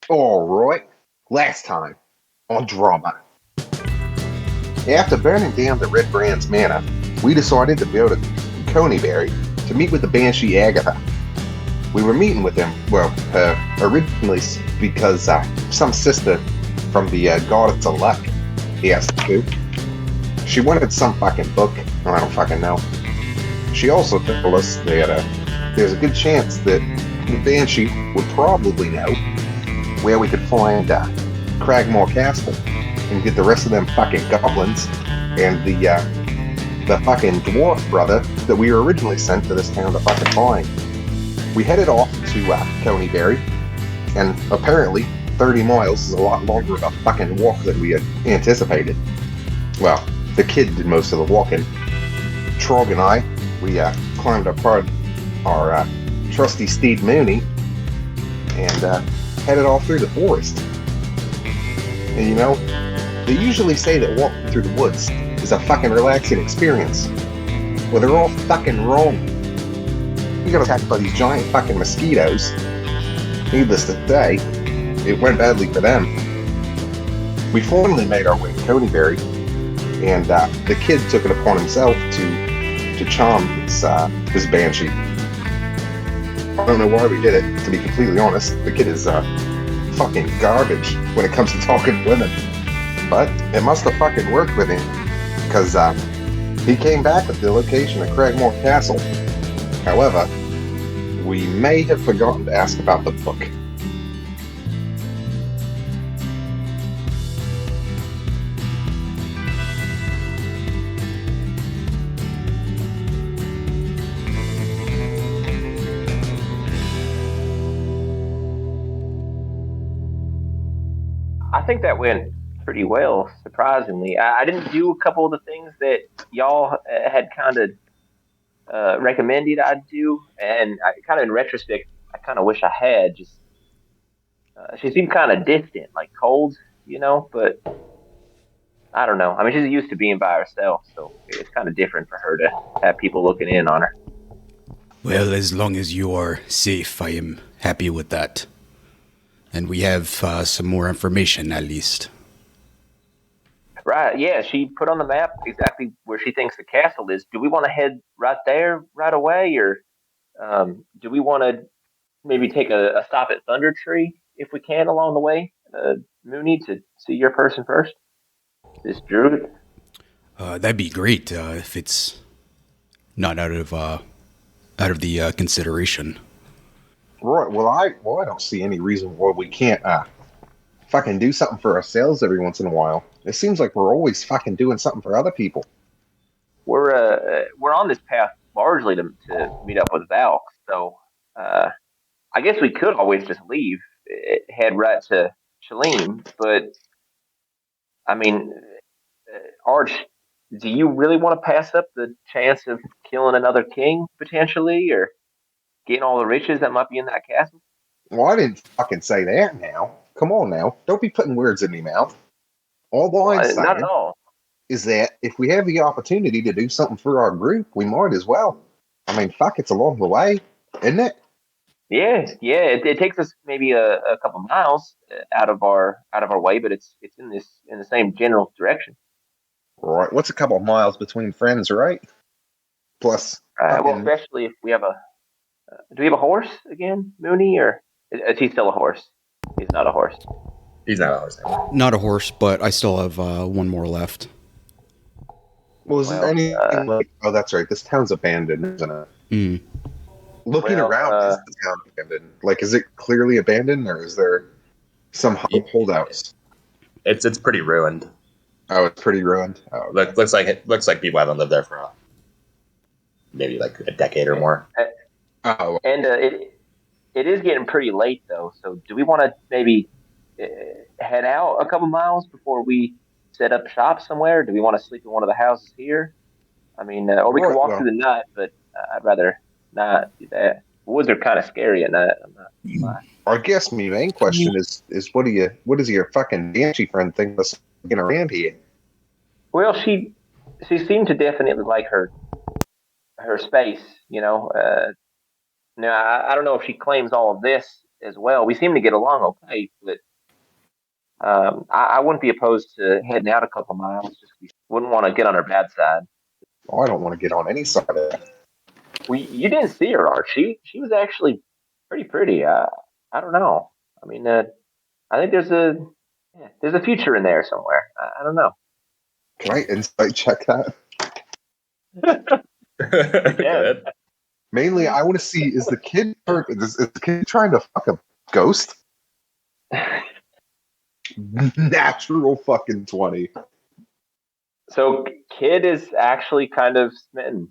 All right. Last time on DRAUMR. After burning down the Red Brand's manor, we decided to go to Coneyberry to meet with the Banshee Agatha. We were meeting with him, originally because some sister from the Goddess of Luck asked to. She wanted some fucking book. I don't fucking know. She also told us that there's a good chance that the Banshee would probably know where we could find Cragmaw Castle and get the rest of them fucking goblins and the fucking dwarf brother that we were originally sent to this town to fucking find. We headed off to Coneyberry, and apparently 30 miles is a lot longer of a fucking walk than we had anticipated. Well, the kid did most of the walking. Trogg and I, we climbed upon our trusty steed Moony and headed off through the forest. And you know, they usually say that walking through the woods is a fucking relaxing experience. Well, they're all fucking wrong. We got attacked by these giant fucking mosquitoes. Needless to say, it went badly for them. We finally made our way to Coneyberry, and the kid took it upon himself to charm this banshee. I don't know why we did it, to be completely honest. The kid is fucking garbage when it comes to talking to women. But it must have fucking worked with him, because he came back with the location of Cragmaw Castle. However, we may have forgotten to ask about the book. I think that went pretty well, surprisingly. I didn't do a couple of the things that y'all had kind of recommended I do, and I kind of in retrospect, I kind of wish I had. Just she seemed kind of distant, like cold, but I don't know. I mean, she's used to being by herself, so it's kind of different for her to have people looking in on her. Well, as long as you are safe, I am happy with that. And we have some more information, at least. Right, yeah, she put on the map exactly where she thinks the castle is. Do we want to head right there right away, or do we want to maybe take a stop at Thundertree if we can along the way? Moony, to see your person first? This druid? That'd be great if it's not out of the consideration. Right, well I don't see any reason why we can't fucking do something for ourselves every once in a while. It seems like we're always fucking doing something for other people. We're on this path largely to meet up with Valk, so I guess we could always just leave, head right to Shalim, but I mean, Arch, do you really want to pass up the chance of killing another king potentially, or getting all the riches that might be in that castle? Well, I didn't fucking say that now. Come on now. Don't be putting words in my mouth. All I'm Not at saying all. is that if we have the opportunity to do something for our group, we might as well. I mean, fuck, it's along the way, isn't it? Yeah. It takes us maybe a couple miles out of our way, but it's in the same general direction. Right. What's a couple of miles between friends, right? Plus, Well, especially if we have do we have a horse again, Moony, or is he still a horse? He's not a horse. He's not a horse anymore. Not a horse, but I still have one more left. well, is there anything like? Oh, that's right. This town's abandoned, isn't it? Mm. Looking around, is the town abandoned? Like, is it clearly abandoned, or is there some holdouts? It's pretty ruined. Oh, it's pretty ruined. Oh, okay. Looks like people haven't lived there for maybe like a decade or more. Oh, And it is getting pretty late though. So do we want to maybe head out a couple miles before we set up shop somewhere? Do we want to sleep in one of the houses here? I mean, or we could walk through the night, but I'd rather not do that. Woods are kind of scary at night. I'm not gonna lie. I guess my main question is what does your fucking Banshee friend think of us getting around here? Well, she seemed to definitely like her space. Now I don't know if she claims all of this as well. We seem to get along okay, but I wouldn't be opposed to heading out a couple miles. Just we wouldn't want to get on her bad side. Oh, I don't want to get on any side of it. You didn't see her, Archie. She was actually pretty pretty. I don't know. I mean, I think there's a future in there somewhere. I don't know. Can I insight check that? Again. Mainly, I want to see, is the kid trying to fuck a ghost? Natural fucking 20. So Kid is actually kind of smitten.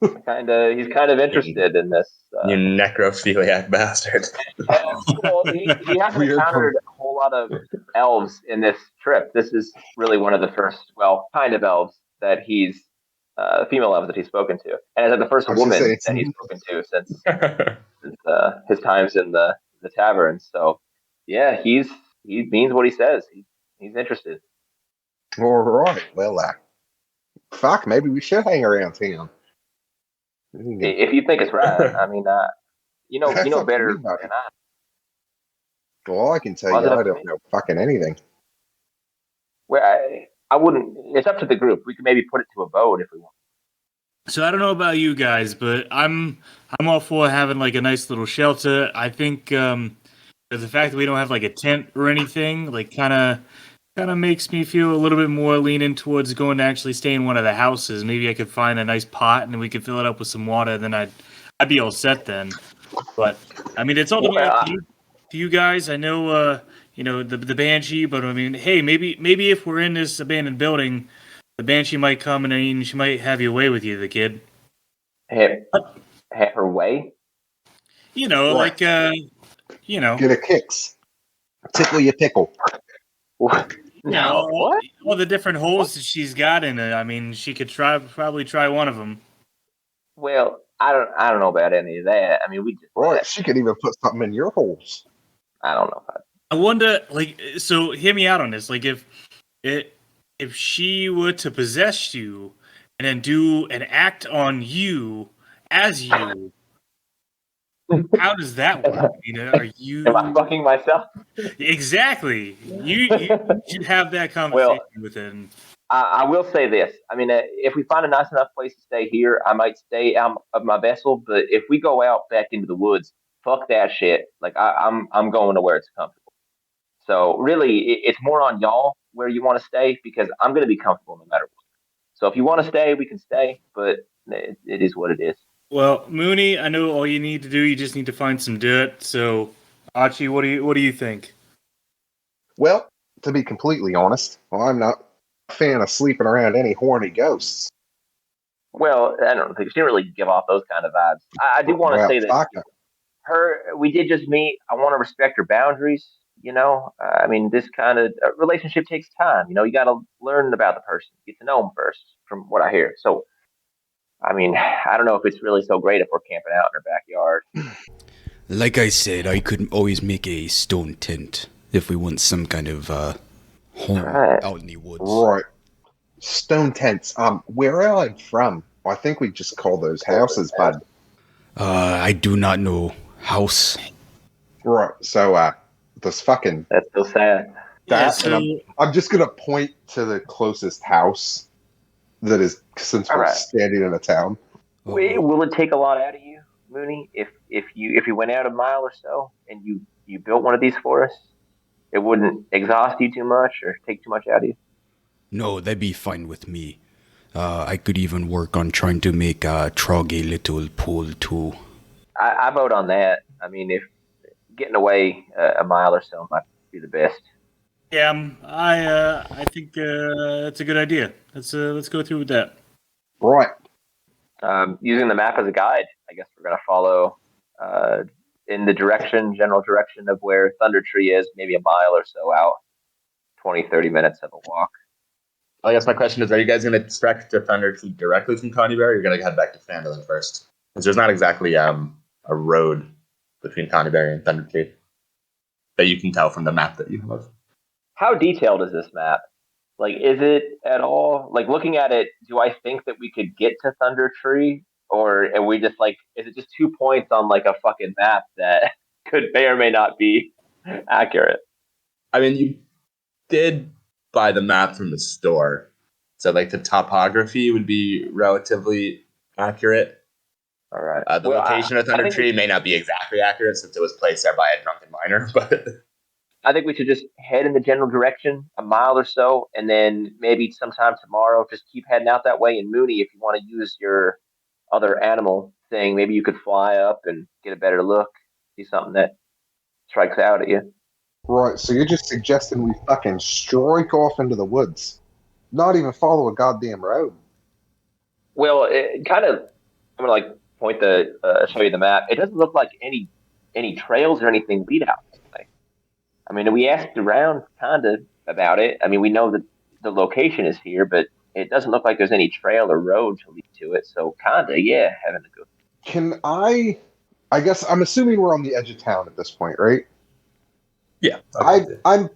He's kind of interested in this. You necrophiliac bastard. Well, he hasn't Weird encountered a whole lot of elves in this trip. This is really one of the first, kind of elves that he's, female elves that he's spoken to, and it's like the first woman that he's spoken to since his times in the tavern. So, yeah, he means what he says. He's interested. All right. Well, fuck, maybe we should hang around town. If you think it's right. I mean, you know better than I. Well, I can tell you, I don't know fucking anything. Well, I wouldn't. It's up to the group. We could maybe put it to a vote if we want. So I don't know about you guys, but I'm all for having like a nice little shelter. I think the fact that we don't have like a tent or anything, like kind of makes me feel a little bit more leaning towards going to actually stay in one of the houses. Maybe I could find a nice pot and we could fill it up with some water. Then I'd be all set then. But I mean, it's all up to you guys. I know, the banshee, but I mean, hey, maybe if we're in this abandoned building, the banshee might come and she might have you away with you, the kid. Have her way? What? Get a kicks. Tickle your pickle. What? All the different holes that she's got in it. I mean, she could probably try one of them. Well, I don't know about any of that. I mean, Right, she could even put something in your holes. I don't know. I wonder, so hear me out on this. Like, if she were to possess you and then do an act on you as you, how does that work? Are you? Am I fucking myself? Exactly. You should have that conversation with him. I will say this. I mean, if we find a nice enough place to stay here, I might stay out of my vessel. But if we go out back into the woods, fuck that shit. Like I'm going to where it's comfortable. So really, it's more on y'all where you want to stay because I'm going to be comfortable no matter what. So if you want to stay, we can stay. But it is what it is. Well, Moony, I know all you need to do. You just need to find some dirt. So, Archie, what do you think? Well, to be completely honest, I'm not a fan of sleeping around any horny ghosts. Well, I don't think she didn't really give off those kind of vibes. I do want to say that we did just meet. I want to respect her boundaries. I mean, this kind of relationship takes time. You got to learn about the person, get to know them first, from what I hear. So, I mean, I don't know if it's really so great if we're camping out in her backyard. Like I said, I could always make a stone tent if we want some kind of home out in the woods. Right. Stone tents. Where I'm from, I think we just call those houses, bud. I do not know. House. Right. So, this fucking... That's so sad. I'm just going to point to the closest house that is, since we're standing in a town. Will it take a lot out of you, Moony, if you went out a mile or so and you built one of these for us? It wouldn't exhaust you too much or take too much out of you? No, that'd be fine with me. I could even work on trying to make Trogg a little pool too. I vote on that. I mean, if getting away a mile or so might be the best. Yeah, I think that's a good idea. Let's go through with that. Right. Using the map as a guide, I guess we're going to follow in the general direction of where Thundertree is, maybe a mile or so out, 20, 30 minutes of a walk. I guess my question is, are you guys going to trek to Thundertree directly from Coneyberry, or are you going to head back to Phandalin first? Because there's not exactly a road between Coneyberry and Thundertree that you can tell from the map that you have. How detailed is this map? Like, is it at all... Like, looking at it, do I think that we could get to Thundertree? or are we just like, is it just 2 points on like a fucking map that may or may not be accurate? I mean, you did buy the map from the store, so like the topography would be relatively accurate. All right. The location of Thundertree may not be exactly accurate since it was placed there by a drunken miner, but I think we should just head in the general direction, a mile or so, and then maybe sometime tomorrow, just keep heading out that way. And Moony, if you want to use your other animal thing, maybe you could fly up and get a better look, see something that strikes out at you. Right, so you're just suggesting we fucking strike off into the woods, not even follow a goddamn road. Well, it kind of, I'm gonna like show you the map. It doesn't look like any trails or anything lead out this way. I mean, we asked around kind of about it. I mean, we know that the location is here, but it doesn't look like there's any trail or road to lead to it. So kinda, yeah, having to go. Can I guess I'm assuming we're on the edge of town at this point, right? yeah, I'm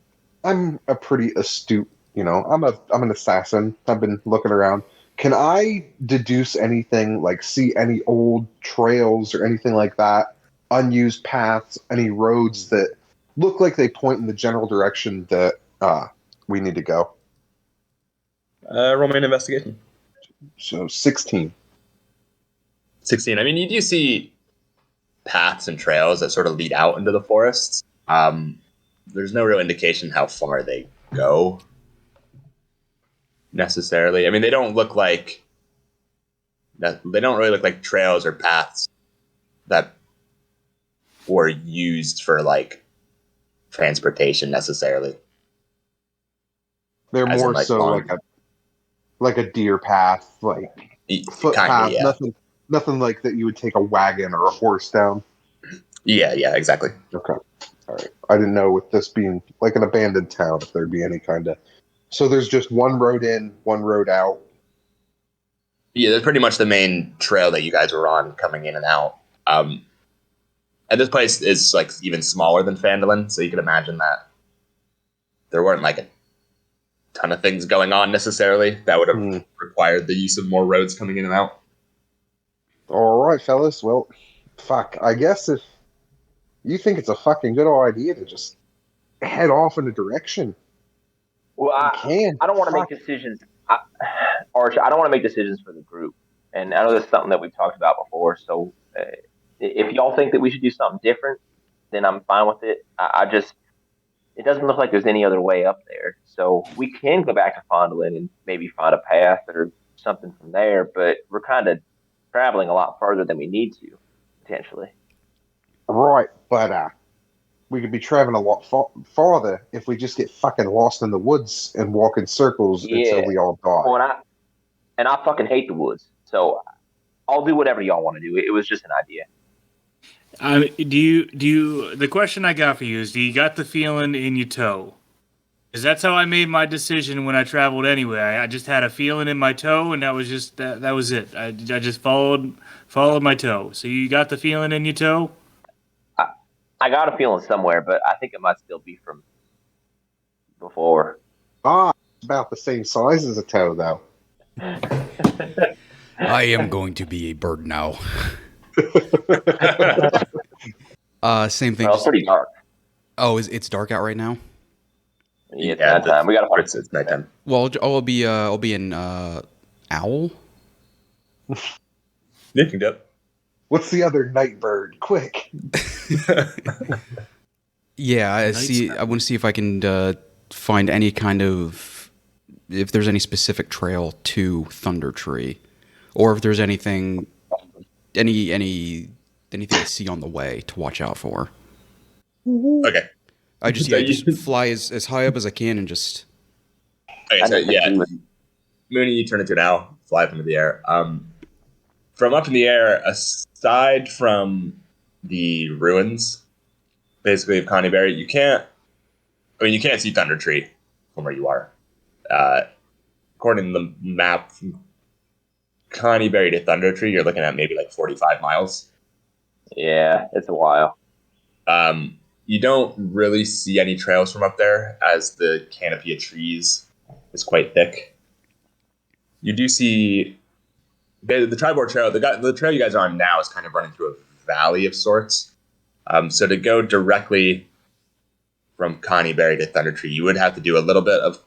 a pretty astute, I'm an assassin. I've been looking around. Can I deduce anything, like see any old trails or anything like that, unused paths, any roads that look like they point in the general direction that we need to go? Roll me an investigation. So 16. 16. I mean, you do see paths and trails that sort of lead out into the forests. There's no real indication how far they go necessarily. I mean, they don't really look like trails or paths that were used for like transportation necessarily. They're As in, more like, so like a deer path, like footpath. Kinda, yeah. Nothing like that you would take a wagon or a horse down. Yeah, exactly. Okay. All right. I didn't know with this being like an abandoned town if there'd be any kind of. So there's just one road in, one road out. Yeah, that's pretty much the main trail that you guys were on coming in and out. And this place is like even smaller than Phandalin, so you can imagine that there weren't like a ton of things going on necessarily that would have required the use of more roads coming in and out. All right, fellas. Well, fuck. I guess if you think it's a fucking good idea to just head off in a direction, well, I don't want to make decisions. Archie, I don't want to make decisions for the group, and I know that's something that we've talked about before. So, if y'all think that we should do something different, then I'm fine with it. It doesn't look like there's any other way up there. So we can go back to Phandalin and maybe find a path or something from there, but we're kind of traveling a lot further than we need to, potentially. Right, but we could be traveling a lot farther if we just get fucking lost in the woods and walk in circles until we all die. Well, and I fucking hate the woods, so I'll do whatever y'all want to do. It was just an idea. The question I got for you is, do you got the feeling in your toe? Because that's how I made my decision when I traveled anyway. I just had a feeling in my toe, and that was just that was it. I just followed my toe. So you got the feeling in your toe? I got a feeling somewhere, but I think it might still be from before. It's about the same size as a toe, though. I am going to be a bird now. Same thing. Well, it's pretty dark. Oh, it's dark out right now? Yeah, it's nighttime. We gotta find it's nighttime. Well, I'll be an owl. You can do it. What's the other night bird? Quick. Yeah, I want to see if I can find any kind of, if there's any specific trail to Thundertree, or if there's anything I see on the way to watch out for. Okay. I just fly as high up as I can and just. Okay, so yeah, Moony, you turn into an owl, fly up into the air. From up in the air, aside from the ruins, basically of Coneyberry, you can't see Thundertree from where you are. According to the map, from Coneyberry to Thundertree, you're looking at maybe like 45 miles. Yeah, it's a while. You don't really see any trails from up there, as the canopy of trees is quite thick. You do see the Tribord Trail, the trail you guys are on now is kind of running through a valley of sorts. So to go directly from Coneyberry to Thundertree, you would have to do a little bit of,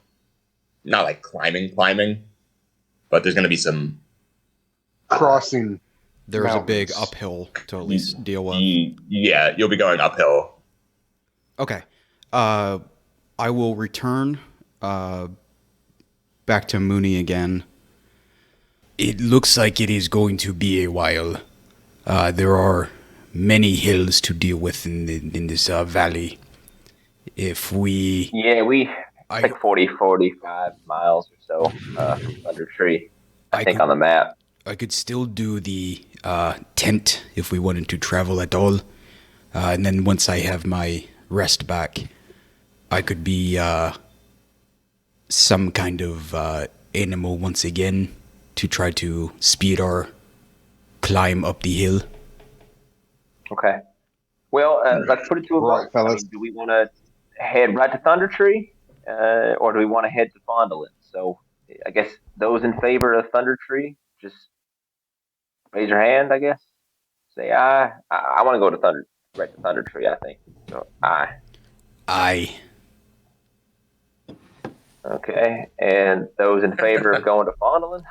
not like climbing, but there's going to be some crossing. There's a big uphill to at least deal with. Yeah, you'll be going uphill. Okay. I will return back to Moony again. It looks like it is going to be a while. There are many hills to deal with in this valley. If we... Yeah, like 45 miles or so from Thundertree, I think, on the map. I could still do the tent if we wanted to travel at all. And then once I have my rest back, I could be some kind of animal once again to try to speed our climb up the hill. Okay. Well, let's put it to a vote. Right, fellas. Do we want to head right to Thundertree, or do we want to head to Fondlin? So I guess those in favor of Thundertree, just raise your hand, I guess. Say aye. I want to go to right to Thundertree, I think. So aye. Aye. Okay. And those in favor of going to Fondlin?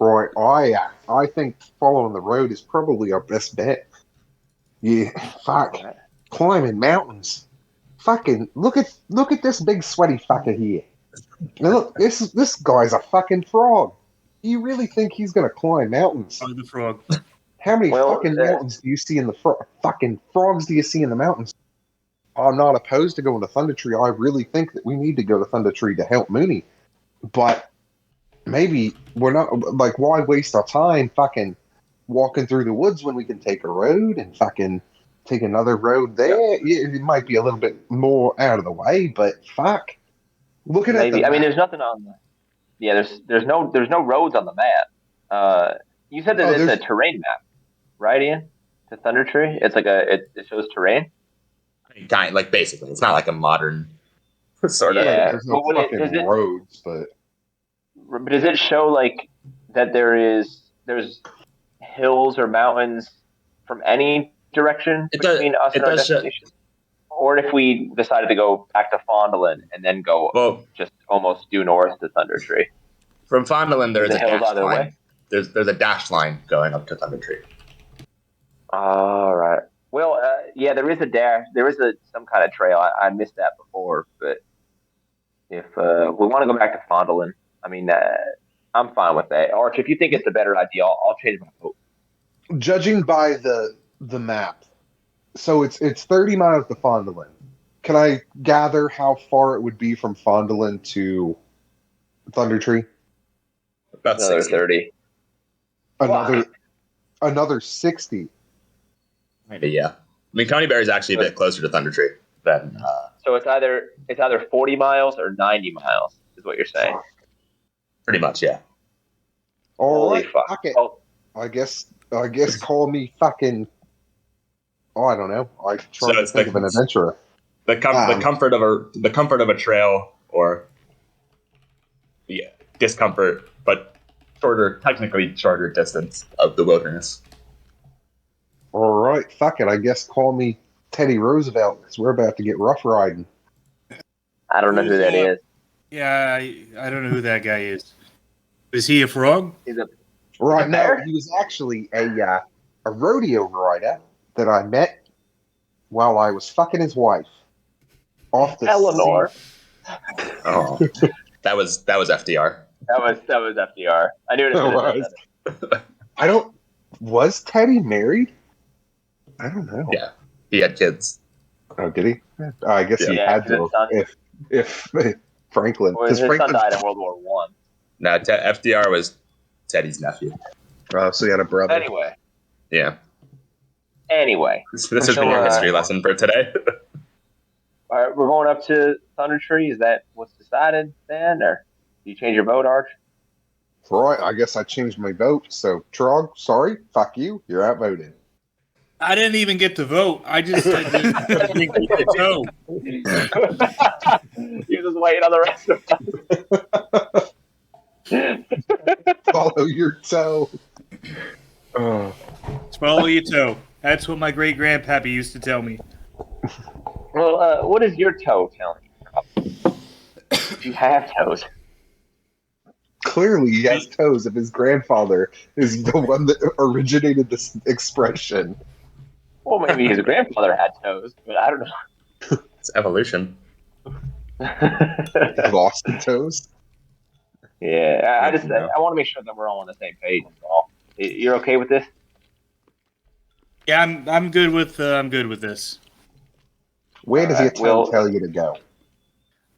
Right, I think following the road is probably our best bet. Yeah, fuck. Right. Climbing mountains. Fucking look at this big sweaty fucker here. Now look, this guy's a fucking frog. Do you really think he's gonna climb mountains? Oh, the frog. How many fucking mountains do you see in the fucking frogs do you see in the mountains? I'm not opposed to going to Thundertree. I really think that we need to go to Thundertree to help Moony. But maybe we're not, like, why waste our time fucking walking through the woods when we can take a road and fucking take another road there? Yeah, it might be a little bit more out of the way, but fuck. Looking at maybe. I mean, there's nothing on the. Yeah, there's no roads on the map. You said that it's a terrain map, right, Ian? To Thundertree, it's like it shows terrain. Kind, like, basically, it's not like a modern sort of. Yeah, there's no fucking roads, but does it show like that there's hills or mountains from any direction between us and our destination? Or if we decided to go back to Fondlin and then go just almost due north to Thundertree. From Fondlin, there's a dash line. Way? There's a dash line going up to Thundertree. All right. Well, yeah, there is a dash. There is some kind of trail. I missed that before, but if we want to go back to Fondlin, I mean, I'm fine with that. Arch, if you think it's a better idea, I'll change my vote. Judging by the map, so it's 30 miles to Fondlin. Can I gather how far it would be from Fondlin to Thundertree? About another 60. 30. Another 60. Maybe, yeah. I mean, Coneyberry is actually a bit closer to Thundertree than. So it's either 40 miles or 90 miles, is what you're saying. Pretty much, yeah. All Holy right, fuck. fuck it. Oh, I guess call me fucking. Oh, I don't know. I try to think of an adventurer. The comfort of a trail, or discomfort, but technically shorter distance of the wilderness. All right, fuck it. I guess call me Teddy Roosevelt because we're about to get rough riding. I don't know who that is. Yeah, I don't know who that guy is. Is he a frog? Right now, he was actually a rodeo rider that I met while I was fucking his wife. Off the Eleanor. Oh, that was FDR. That was FDR. I knew it was. Was Teddy married? I don't know. Yeah, he had kids. Oh, did he? I guess he had to. If Franklin, because his son died in World War One. No, FDR was Teddy's nephew. Oh, so he had a brother. Anyway. Yeah. Anyway. This has been your history lesson for today. All right, we're going up to Thundertree. Is that what's decided then, or do you change your vote, Arch? Right, I guess I changed my vote. So, Trogg, sorry, fuck you. You're outvoted. I didn't even get to vote. I just said I think we should go. You're just waiting on the rest of us. Follow your toe. Swallow your toe. That's what my great grandpappy used to tell me. Well, what is your toe telling you? Do you have toes? Clearly, he has toes if his grandfather is the one that originated this expression. Well, maybe his grandfather had toes, but I don't know. It's evolution. Lost the toes? Yeah, I want to make sure that we're all on the same page. You're okay with this? Yeah, I'm good with this. Where does your toe tell you to go?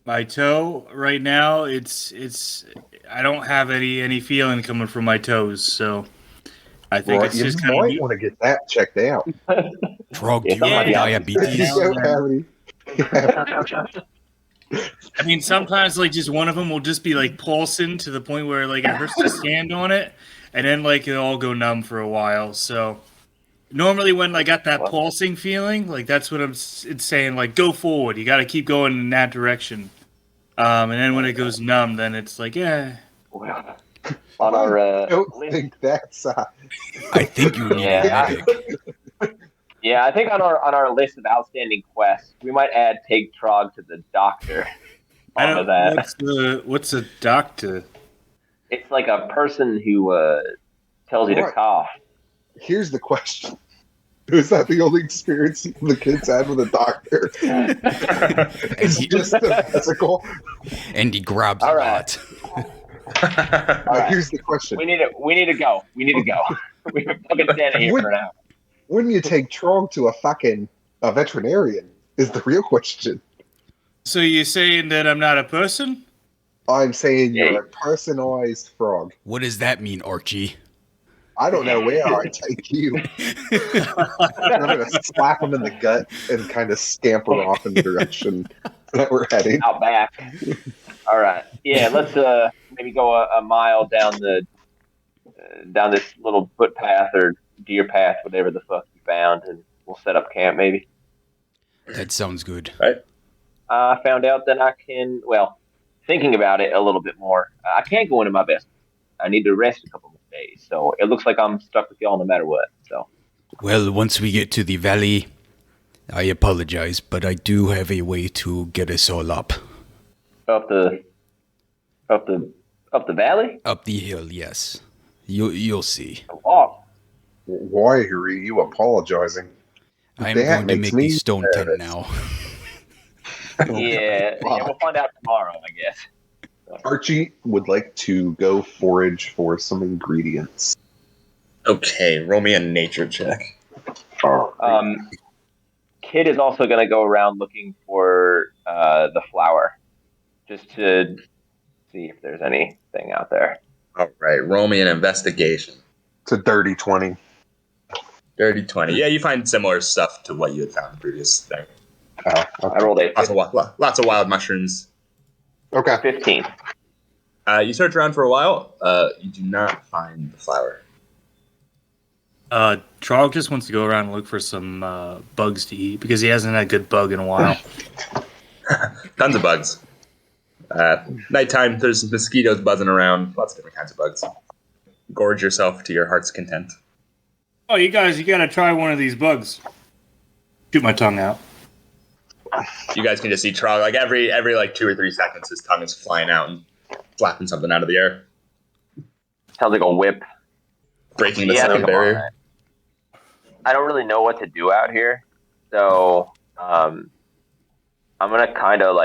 My toe right now, it's I don't have any feeling coming from my toes, so I think it's just kind of. You might want to get that checked out. Trogg, do you have diabetes? I mean, sometimes like just one of them will just be like pulsing to the point where like it hurts to stand on it, and then like it'll all go numb for a while. So normally when I got that pulsing feeling, like that's what it's saying. Like go forward, you got to keep going in that direction. And then when it goes numb, then it's like Well, on our I don't think that's. I think you need a medic. Yeah, I think on our list of outstanding quests, we might add take Trogg to the doctor. What's a doctor? It's like a person who tells you to cough. Here's the question. Is that the only experience the kids had with a doctor? It's just the physical. And he grabs a lot. All right. Here's the question. We need to go. We've been fucking standing here for an hour. Wouldn't you take Trogg to a veterinarian? Is the real question. So you're saying that I'm not a person? I'm saying you're a personalized frog. What does that mean, Archie? I don't know where I'd take you. I'm going to slap him in the gut and kind of scamper off in the direction that we're heading. Out back. All right. Yeah, let's maybe go a mile down this little footpath or deer path, whatever the fuck you found, and we'll set up camp maybe. That sounds good. Right. I found out that I can, thinking about it a little bit more, I can't go into my best. I need to rest a couple more days, so it looks like I'm stuck with y'all no matter what. So. Well, once we get to the valley, I apologize, but I do have a way to get us all up. Up the valley? Up the hill, yes. You'll see. Oh. Why are you apologizing? I'm going to make the stone tent now. Yeah, we'll find out tomorrow, I guess. Archie would like to go forage for some ingredients. Okay, roll me a nature check. Kid is also going to go around looking for the flower, just to see if there's anything out there. All right, roll me an investigation. It's a dirty 20. Dirty 20. Yeah, you find similar stuff to what you had found previous there. Oh, okay. I rolled Lots of wild mushrooms. Okay. 15. You search around for a while. You do not find the flower. Trogg just wants to go around and look for some bugs to eat because he hasn't had a good bug in a while. Tons of bugs. Nighttime, there's mosquitoes buzzing around. Lots of different kinds of bugs. Gorge yourself to your heart's content. Oh, you got to try one of these bugs. Shoot my tongue out. You guys can just see Trogg, like every 2 or 3 seconds, his tongue is flying out and flapping something out of the air. Sounds like a whip. Breaking the sound barrier. I don't really know what to do out here, so I'm gonna kind of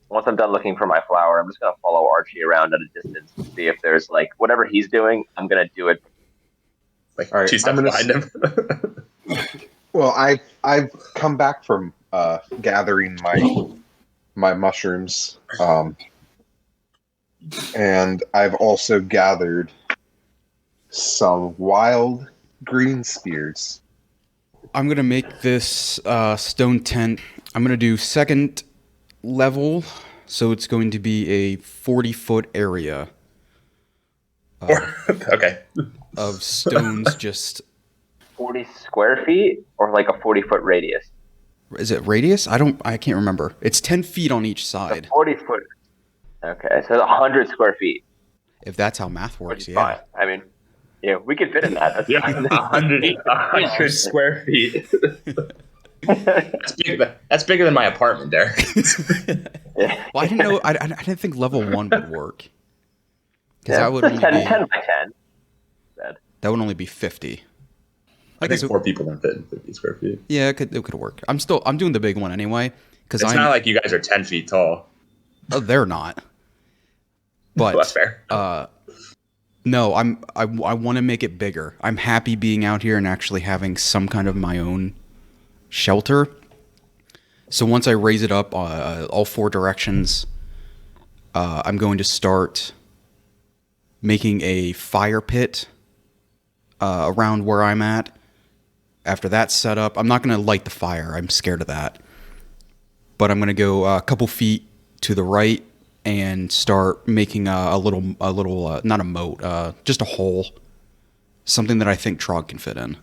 once I'm done looking for my flower, I'm just gonna follow Archie around at a distance and see if there's whatever he's doing. I'm gonna do it. All right, 2 steps behind him. Well, I've come back from gathering my mushrooms, and I've also gathered some wild green spears. I'm going to make this stone tent. I'm going to do 2nd level, so it's going to be a 40-foot area. Okay. Of stones, just 40 square feet or a 40-foot radius? Is it radius? I can't remember. It's 10 feet on each side. 40 foot. Okay, so 100 square feet. If that's how math works, yeah. Fine. I mean, yeah, we could fit in that. That's Yeah, fine. 100 square feet. That's bigger than my apartment, Derek. Yeah. Well, I didn't know. I didn't think level 1 would work. Because Yeah, that would just only 10, be 10 by 10. that would only be 50. I think 4 people can fit in 50 square feet. Yeah, it could work. I'm doing the big one anyway. Because It's not like you guys are 10 feet tall. Oh, they're not. But Well, that's fair. No, I want to make it bigger. I'm happy being out here and actually having some kind of my own shelter. So once I raise it up all 4 directions, I'm going to start making a fire pit around where I'm at. After that's set up, I'm not going to light the fire. I'm scared of that. But I'm going to go a couple feet to the right and start making a little not a moat, just a hole, something that I think Trogg can fit in.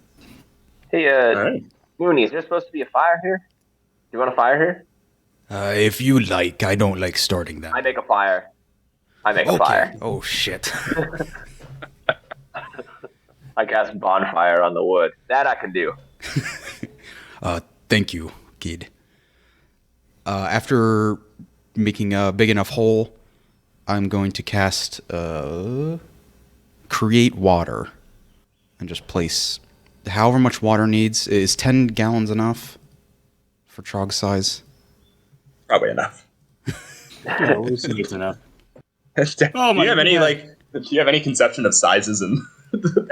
Hey, right. Moony, is there supposed to be a fire here? Do you want a fire here? If you like, I don't like starting them. I make a fire. A fire. Oh shit. I cast bonfire on the wood. That I can do. Thank you, kid. After making a big enough hole, I'm going to cast create water and just place however much water needs. Is 10 gallons enough for Trog's size? Probably enough. We'll see if it's enough. Do you have any conception of sizes and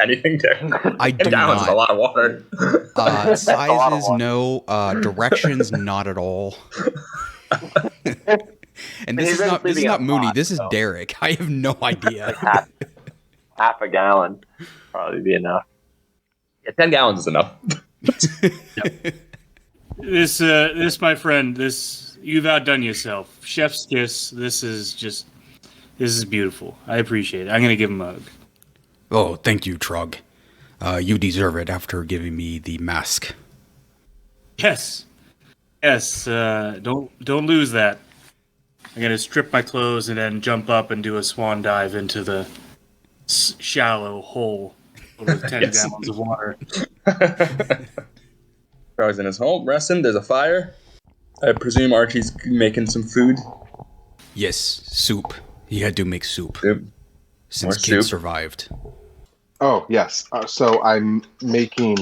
anything, Derek? I 10 do gallons is a not. lot of water. Sizes, no. Directions, not at all. And this is not Moony. This is Derek. I have no idea. Half a gallon probably be enough. Yeah, 10 gallons is enough. This, my friend, you've outdone yourself. Chef's kiss. This is beautiful. I appreciate it. I'm gonna give him a hug. Oh, thank you, Trogg. You deserve it after giving me the mask. Yes. Don't lose that. I'm gonna strip my clothes and then jump up and do a swan dive into the shallow hole with 10 gallons of water. Trogg's in his home, resting. There's a fire. I presume Archie's making some food. Yes, soup. He had to make soup. Since More Kid soup. survived. Oh, yes. So I'm making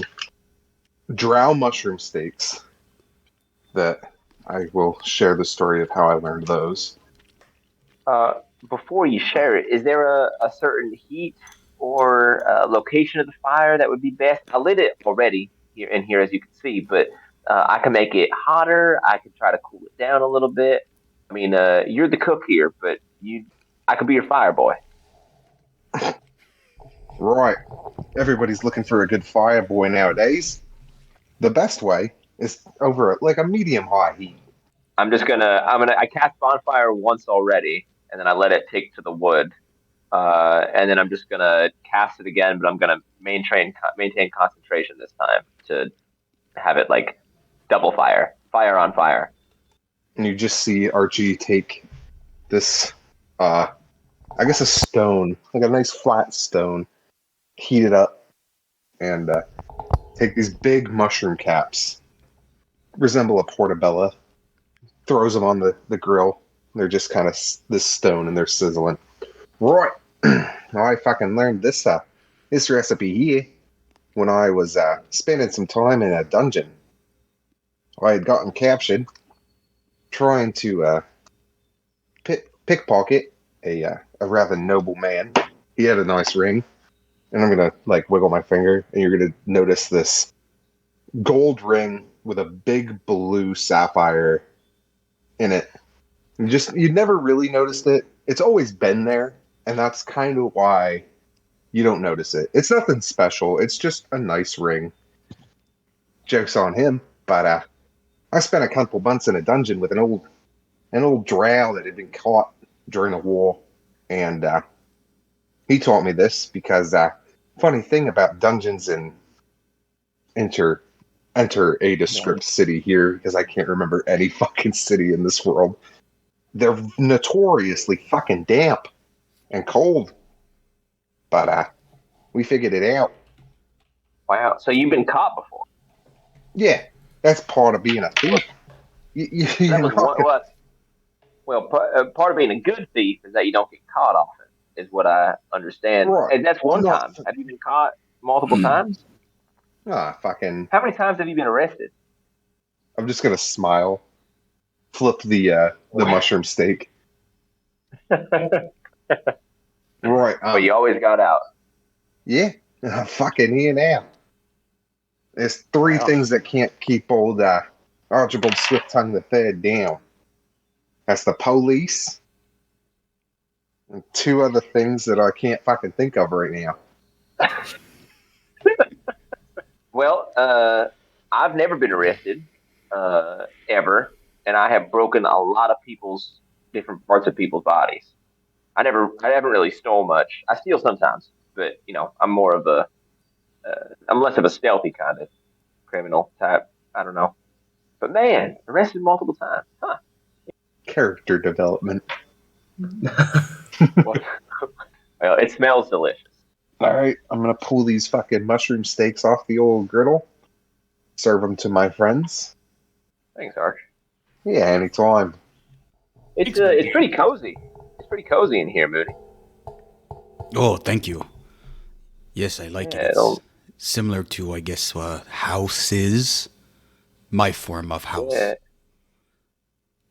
drow mushroom steaks that I will share the story of how I learned those. Before you share it, is there a certain heat or location of the fire that would be best? I lit it already here, as you can see, but I can make it hotter. I can try to cool it down a little bit. I mean, you're the cook here, but I could be your fire boy. Right. Everybody's looking for a good fire boy nowadays. The best way is over a medium-high heat. I cast bonfire once already, and then I let it take to the wood. And then I'm just gonna cast it again, but I'm gonna maintain concentration this time to have it like double fire on fire. And you just see Archie take this, I guess a stone, like a nice flat stone, heat it up, and take these big mushroom caps, resemble a portobello, throws them on the grill. They're just kind of this stone, and they're sizzling. Right. I fucking learned this recipe here when I was spending some time in a dungeon. I had gotten captured trying to pickpocket a rather noble man. He had a nice ring, and I'm gonna wiggle my finger, and you're gonna notice this gold ring with a big blue sapphire in it. You'd never really noticed it. It's always been there, and that's kind of why you don't notice it. It's nothing special. It's just a nice ring. Joke's on him, but I spent a couple months in a dungeon with an old drow that had been caught during a war, and he taught me this because funny thing about dungeons in enter a descript city here, because I can't remember any fucking city in this world. They're notoriously fucking damp and cold. But we figured it out. Wow. So you've been caught before? Yeah, that's part of being a thief. That was one. Well, part of being a good thief is that you don't get caught often, is what I understand. Right. And that's one time. Have you been caught multiple times? Fucking. How many times have you been arrested? I'm just gonna smile. Flip the mushroom steak. Right. But you always got out. Yeah. Fucking here now. There's three things that can't keep old Archibald Swift-Tongue the Third down. That's the police. And two other things that I can't fucking think of right now. Well, I've never been arrested, ever, and I have broken a lot of different parts of people's bodies. I haven't really stole much. I steal sometimes, but I'm more of I'm less of a stealthy kind of criminal type. I don't know, but man, arrested multiple times, huh? Character development. Well, it smells delicious. All right, I'm gonna pull these fucking mushroom steaks off the old griddle. Serve them to my friends. Thanks, Arch. Yeah, anytime. It's pretty cozy. It's pretty cozy in here, Moony. Oh, thank you. Yes, I like it. It's similar to, I guess, house is. My form of house. Yeah.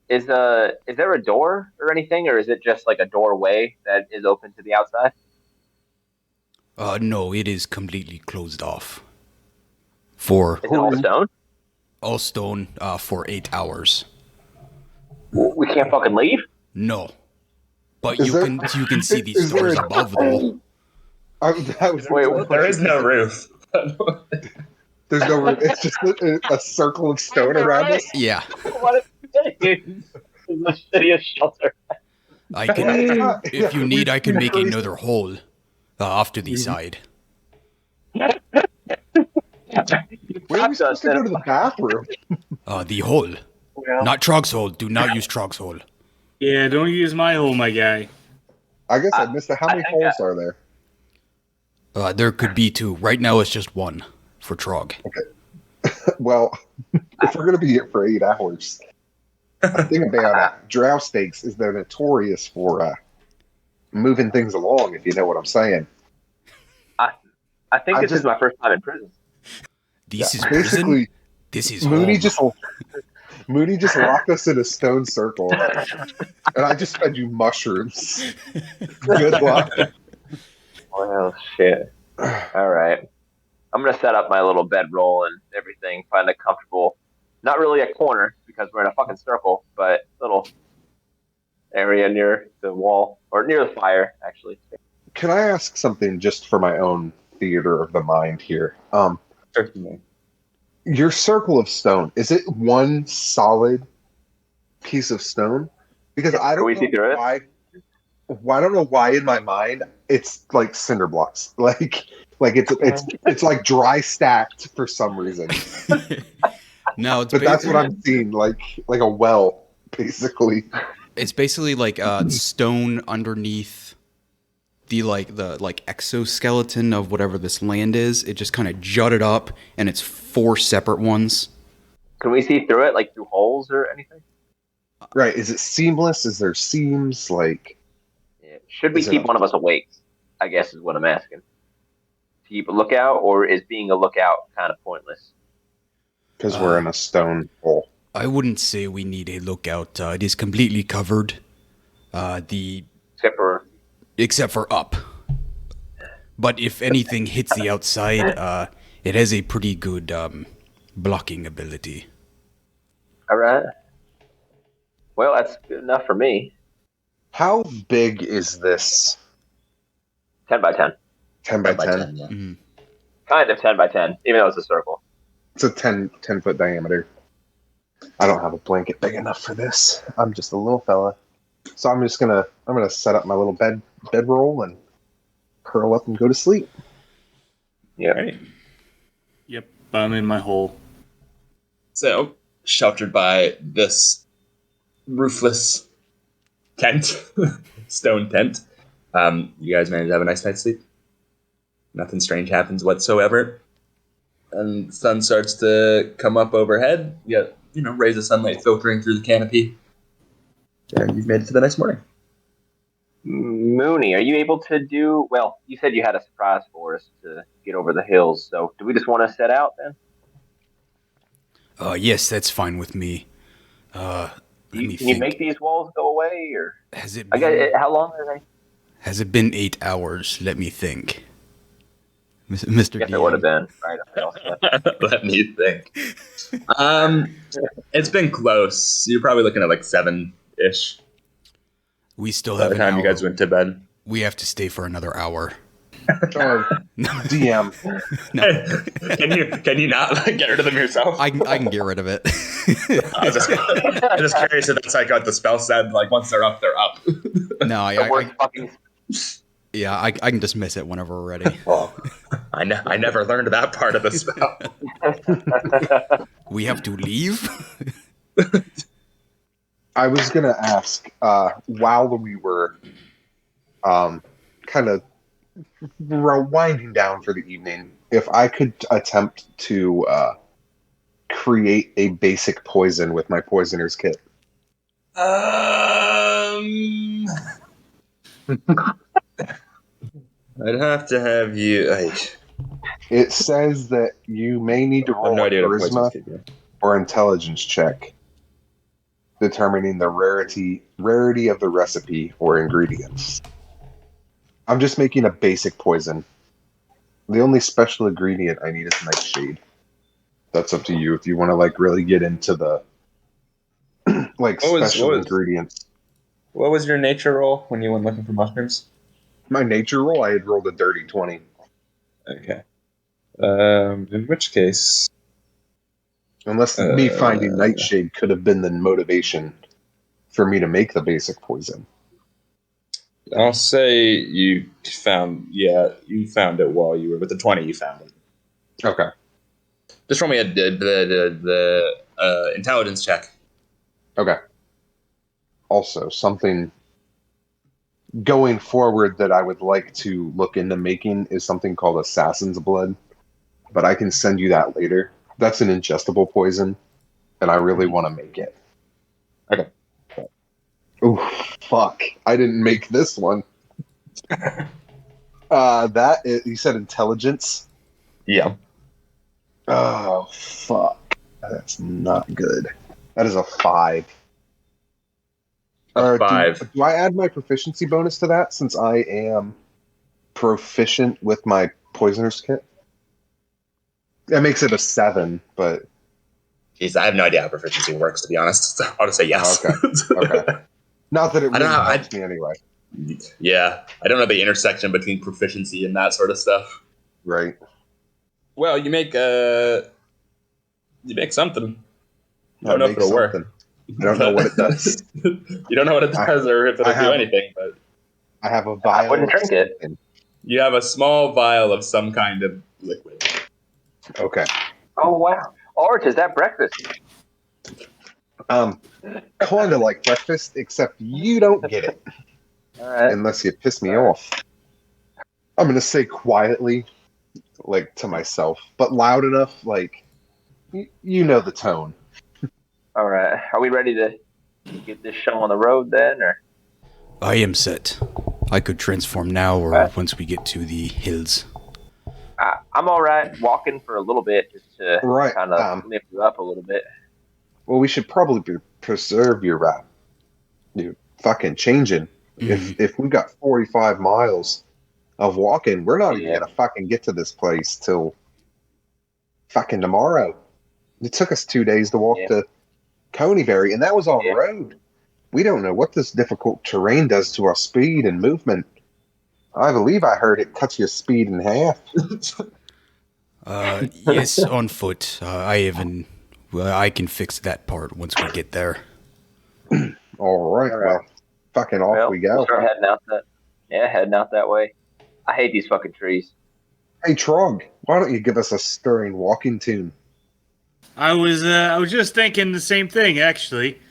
Is there a door or anything, or is it just like a doorway that is open to the outside? No, it is completely closed off. Is it all stone? All stone, for 8 hours. We can't fucking leave? No. But you can see these doors above, though. There is no roof. There's no roof. It's just a circle of stone around us. Yeah. What is the shittiest shelter? I can, if you need, I can make another hole off to the side. Where are we supposed to go to the bathroom? The hole. Well, Not Trogg's hole. Do not use Trogg's hole. Yeah, don't use my hole, my guy. I guess I missed it. How many holes are there? There could be 2. Right now it's just 1 for Trogg. Okay. Well, if we're going to be here for 8 hours, the thing about drow steaks is they're notorious for moving things along, if you know what I'm saying. I think this is my first time in prison. This is prison? This is Moony home. Moony just locked us in a stone circle, and I just fed you mushrooms. Good luck. Well, shit. All right. I'm going to set up my little bedroll and everything, find a comfortable, not really a corner because we're in a fucking circle, but little area near the wall, or near the fire, actually. Can I ask something just for my own theater of the mind here? Certainly. Your circle of stone, is it one solid piece of stone? Because I don't know why. I don't know why in my mind it's like cinder blocks. Like it's like dry stacked for some reason. No, but that's what I'm seeing, like a well, basically. It's basically like stone underneath the exoskeleton of whatever this land is. It just kind of jutted up, and it's 4 separate ones. Can we see through it, like through holes or anything? Right. Is it seamless? Is there seams? Should we keep one of us awake? I guess is what I'm asking. To keep a lookout, or is being a lookout kind of pointless? Because we're in a stone hole. I wouldn't say we need a lookout. It is completely covered. Except for up. But if anything hits the outside, it has a pretty good blocking ability. All right. Well, that's good enough for me. How big is this? 10 by 10. 10 by 10? Yeah. Mm-hmm. Kind of 10 by 10, even though it's a circle. It's a 10 foot diameter. I don't have a blanket big enough for this. I'm just a little fella. So I'm gonna set up my little bedroll and curl up and go to sleep. Yeah. Right. Yep, I'm in my hole. So, sheltered by this roofless tent, stone tent, you guys managed to have a nice night's sleep? Nothing strange happens whatsoever. And the sun starts to come up overhead. You got, rays of sunlight filtering through the canopy. And you've made it to the next morning. Moony, are you able to do? Well, you said you had a surprise for us to get over the hills. So, do we just want to set out then? Yes, that's fine with me. Can you make these walls go away, or has it been, how long are they? Has it been 8 hours? Let me think. Mr. Guess it would have been right. Let me think. It's been close. You're probably looking at like 7-ish. We still have by the time you guys went to bed. We have to stay for another hour. DM. No. Can you not get rid of them yourself? I can get rid of it. I'm just curious if that's like what the spell said. Like once they're up, they're up. No, I can dismiss it whenever we're ready. Well, I never learned that part of the spell. We have to leave? I was going to ask, while we were kind of winding down for the evening, if I could attempt to create a basic poison with my poisoner's kit. I'd have to have you... It says that you may need to roll a charisma or intelligence check, determining the rarity of the recipe or ingredients. I'm just making a basic poison. The only special ingredient I need is nightshade. That's up to you if you want to really get into the special ingredients. What was your nature roll when you went looking for mushrooms? My nature roll, I had rolled a dirty 20. Okay. In which case... Unless me finding nightshade could have been the motivation for me to make the basic poison. I'll say you found it while you were with the 20. You found it. Okay. Just roll me the intelligence check. Okay. Also, something going forward that I would like to look into making is something called Assassin's Blood, but I can send you that later. That's an ingestible poison, and I really want to make it. Okay. Ooh, fuck. I didn't make this one. You said intelligence? Yeah. Oh, fuck. That's not good. That is a 5. A 5. Do I add my proficiency bonus to that since I am proficient with my poisoner's kit? That makes it a 7, but... Jeez, I have no idea how proficiency works, to be honest. So I'll just say yes. Okay. Not that it really helps me anyway. Yeah, I don't know the intersection between proficiency and that sort of stuff. Right. Well, you make something. I don't know if it'll work. I don't know what it does. You don't know what it does or if it'll do anything, but... I have a vial. I wouldn't drink it. You have a small vial of some kind of liquid. Okay. Oh, wow. Arch, is that breakfast? Kind of like breakfast, except you don't get it. All right. Unless you piss me off. I'm going to say quietly, to myself, but loud enough, you know the tone. All right. Are we ready to get this show on the road then, or? I am set. I could transform now or once we get to the hills. I'm all right walking for a little bit just to kind of lift you up a little bit. Well, we should probably preserve your fucking changing. Mm-hmm. If we got 45 miles of walking, we're not even gonna fucking get to this place till fucking tomorrow. It took us 2 days to walk to Coneyberry, and that was on road. We don't know what this difficult terrain does to our speed and movement. I believe I heard it cuts your speed in half. Yes, on foot. I can fix that part once we get there. All right. Well, fucking off we go. We'll start heading out that way. I hate these fucking trees. Hey, Trogg, why don't you give us a stirring walking tune? I was just thinking the same thing, actually.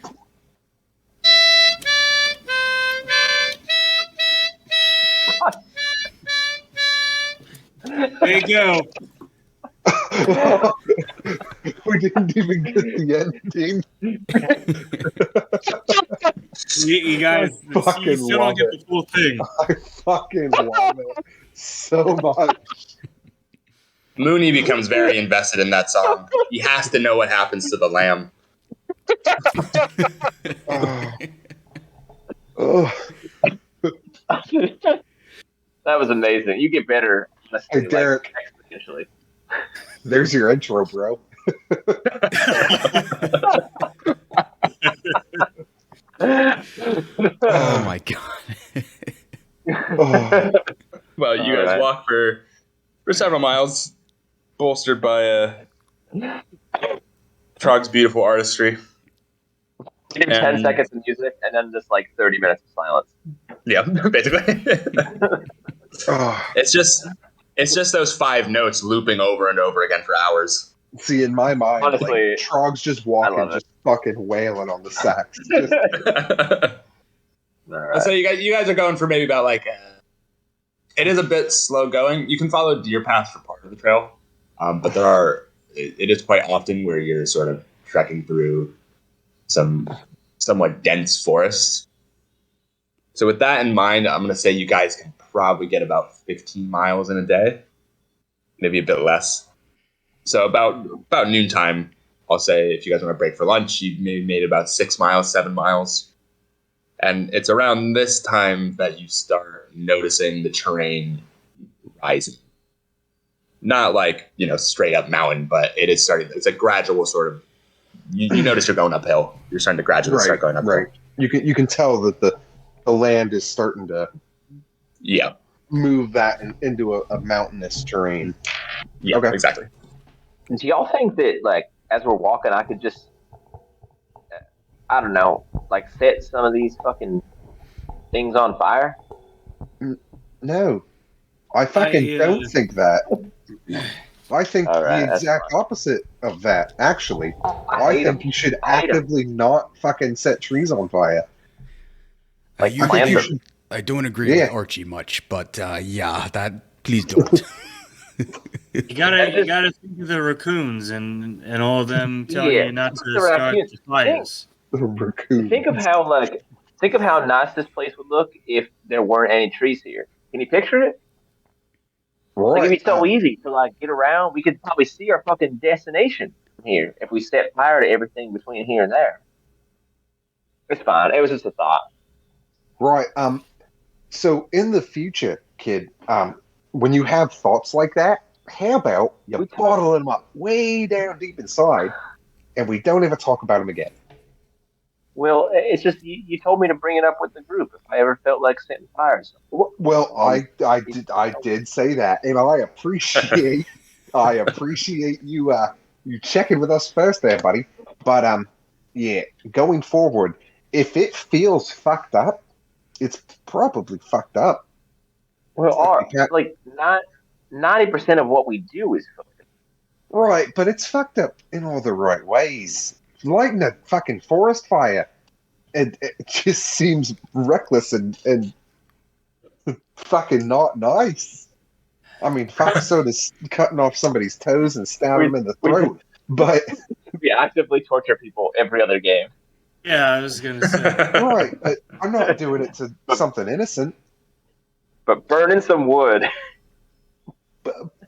There you go. We didn't even get the ending. You guys, I fucking you still don't love get it. the full thing. I fucking love it so much. Moony becomes very invested in that song. He has to know what happens to the lamb. Oh. That was amazing. You get better. Hey, Derek. Exponentially. There's your intro, bro. Oh my god. Oh. Well, you guys walk for several miles, bolstered by Trogg's beautiful artistry. Give him 10 seconds of music and then just like 30 minutes of silence. Yeah, basically. Oh. It's just those 5 notes looping over and over again for hours. See, in my mind, honestly, like, Trogg's just walking, just fucking wailing on the sax. Right. So you guys are going for maybe about like it is a bit slow going. You can follow deer paths for part of the trail, but it is quite often where you're sort of trekking through some somewhat dense forest. So with that in mind, I'm going to say you guys can probably get about 15 miles in a day, maybe a bit less. So about noontime, I'll say if you guys want to break for lunch, you maybe made about 6 miles, 7 miles. And it's around this time that you start noticing the terrain rising. Not like, straight up mountain, but it is starting. It's a gradual sort of. You notice you're going uphill. You're starting to gradually start going uphill. Right. You can tell that the land is starting to move that into a mountainous terrain. Yeah, okay. Exactly. Do y'all think that, like, as we're walking, I could just, I don't know, like, set some of these fucking things on fire? No. I fucking don't think that. I think the exact opposite of that, actually. I think you should actively not fucking set trees on fire. Like, I don't agree with Archie much, but please don't. You gotta think of the raccoons and all of them telling you not to start the fires. Think of how nice this place would look if there weren't any trees here. Can you picture it? Right. Like, it'd be so easy to like get around. We could probably see our fucking destination from here if we set fire to everything between here and there. It's fine. It was just a thought. Right. So in the future, kid, when you have thoughts like that, how about you bottle them up way down deep inside, and we don't ever talk about them again? Well, it's just you told me to bring it up with the group if I ever felt like setting fires. Well, I did say that, and I appreciate you checking with us first there, buddy. But going forward, if it feels fucked up, it's probably fucked up. Well, like 90% of what we do is fucked up. Right, but it's fucked up in all the right ways. Lighting a fucking forest fire, it just seems reckless and fucking not nice. I mean, fuck, so does cutting off somebody's toes and stabbing them in the throat. But we actively torture people every other game. Yeah, I was gonna say. Right, but I'm not doing it to something innocent. But burning some wood.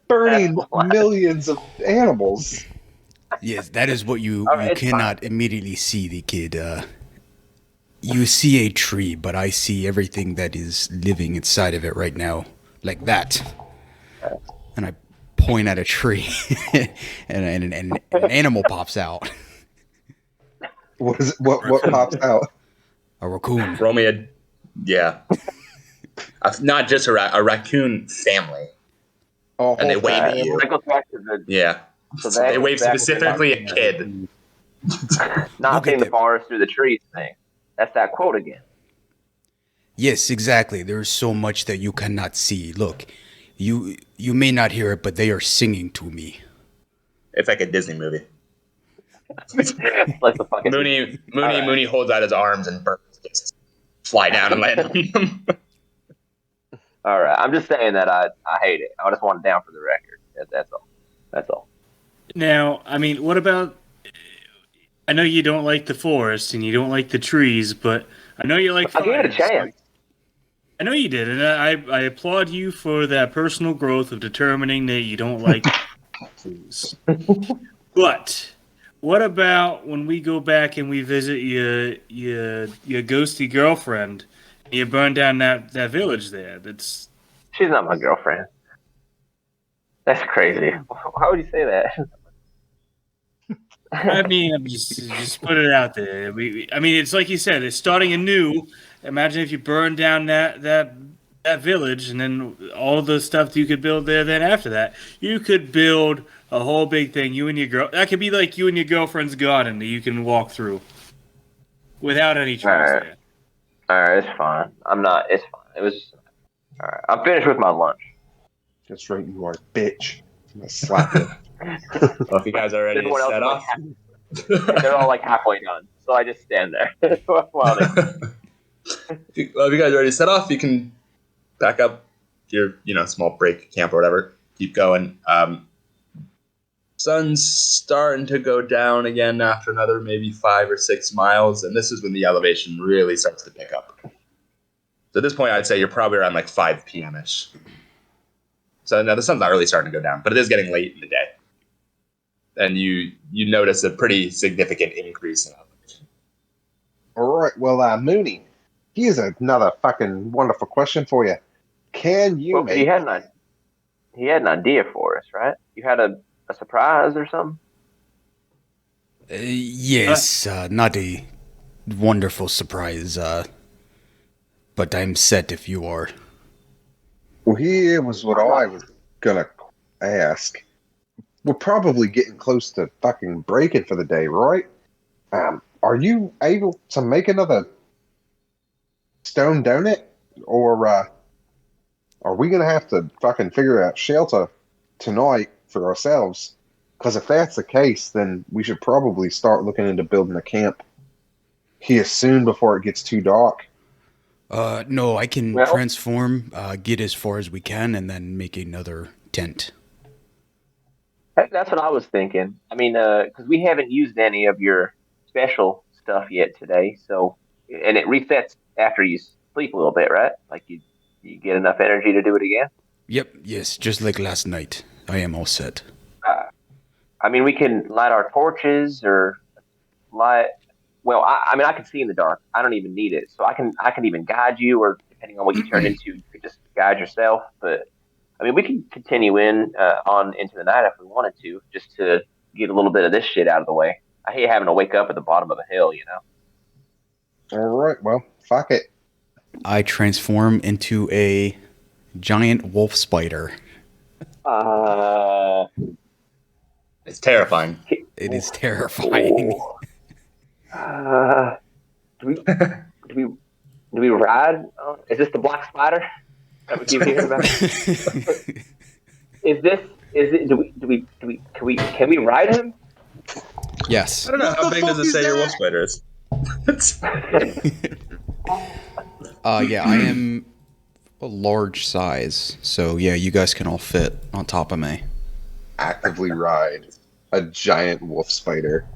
Burning millions of animals. Yes, that is what you cannot immediately see, the kid. You see a tree, but I see everything that is living inside of it right now, like that. And I point at a tree, and an animal pops out. What is it? What pops out? A raccoon. Roll me not just a raccoon family. Oh, and they wave at you. So they wave specifically at kid. Not seeing the forest through the trees thing. That's that quote again. Yes, exactly. There's so much that you cannot see. Look, you may not hear it, but they are singing to me. It's like a Disney movie. Like the fucking Moony holds out his arms and birds just fly down and land on them. All right. I'm just saying that I hate it. I just want it down for the record. That's all. That's all. Now, I mean, what about? I know you don't like the forest and you don't like the trees, but I know you like. I gave it a chance. I know you did, and I applaud you for that personal growth of determining that you don't like trees. But what about when we go back and we visit your ghosty girlfriend? And you burn down that village there. She's not my girlfriend. That's crazy. Why would you say that? I mean, I'm just put it out there. I mean, it's like you said, it's starting anew. Imagine if you burn down that village, and then all the stuff that you could build there. Then after that, you could build a whole big thing. You and your girl. That could be like you and your girlfriend's garden that you can walk through without any trees there. All right, it's fine. It's fine. It was just. All right, I'm finished with my lunch. That's right, you are, bitch. I'm gonna slap you. Well, if you guys are ready to set off, they're all like halfway done, so I just stand there while they. If you guys are ready to set off, you can back up your small break camp or whatever. Keep going. Sun's starting to go down again after another maybe 5 or 6 miles, and this is when the elevation really starts to pick up. So at this point, I'd say you're probably around like 5 p.m.-ish. So now the sun's not really starting to go down, but it is getting late in the day. And you notice a pretty significant increase in elevation. All right, well, Moony, here's another fucking wonderful question for you. Can you make... He had an idea for us, right? You had a surprise or something? Yes, not a wonderful surprise, but I'm set if you are. Well, here was what I was gonna ask. We're probably getting close to fucking breaking for the day, right? Are you able to make another stone donut? Or are we gonna have to fucking figure out shelter tonight for ourselves? Because if that's the case, then we should probably start looking into building a camp here soon before it gets too dark. No, I can transform, get as far as we can, and then make another tent. That's what I was thinking. I mean, because we haven't used any of your special stuff yet today, and it resets after you sleep a little bit, right? Like you get enough energy to do it again? Yep, yes, just like last night. I am all set. I mean, we can light our torches or light... Well, I mean, I can see in the dark. I don't even need it. So I can even guide you, or depending on what you turn into, you could just guide yourself. But, I mean, we can continue on into the night if we wanted to, just to get a little bit of this shit out of the way. I hate having to wake up at the bottom of a hill, All right, well, fuck it. I transform into a giant wolf spider. It's terrifying. It is terrifying. Do we ride? Is this the black spider that we keep hearing about? Can we ride him? Yes. I don't know. How big does it say your wolf spider is? Yeah, I am a large size, so yeah, you guys can all fit on top of me. Actively ride a giant wolf spider.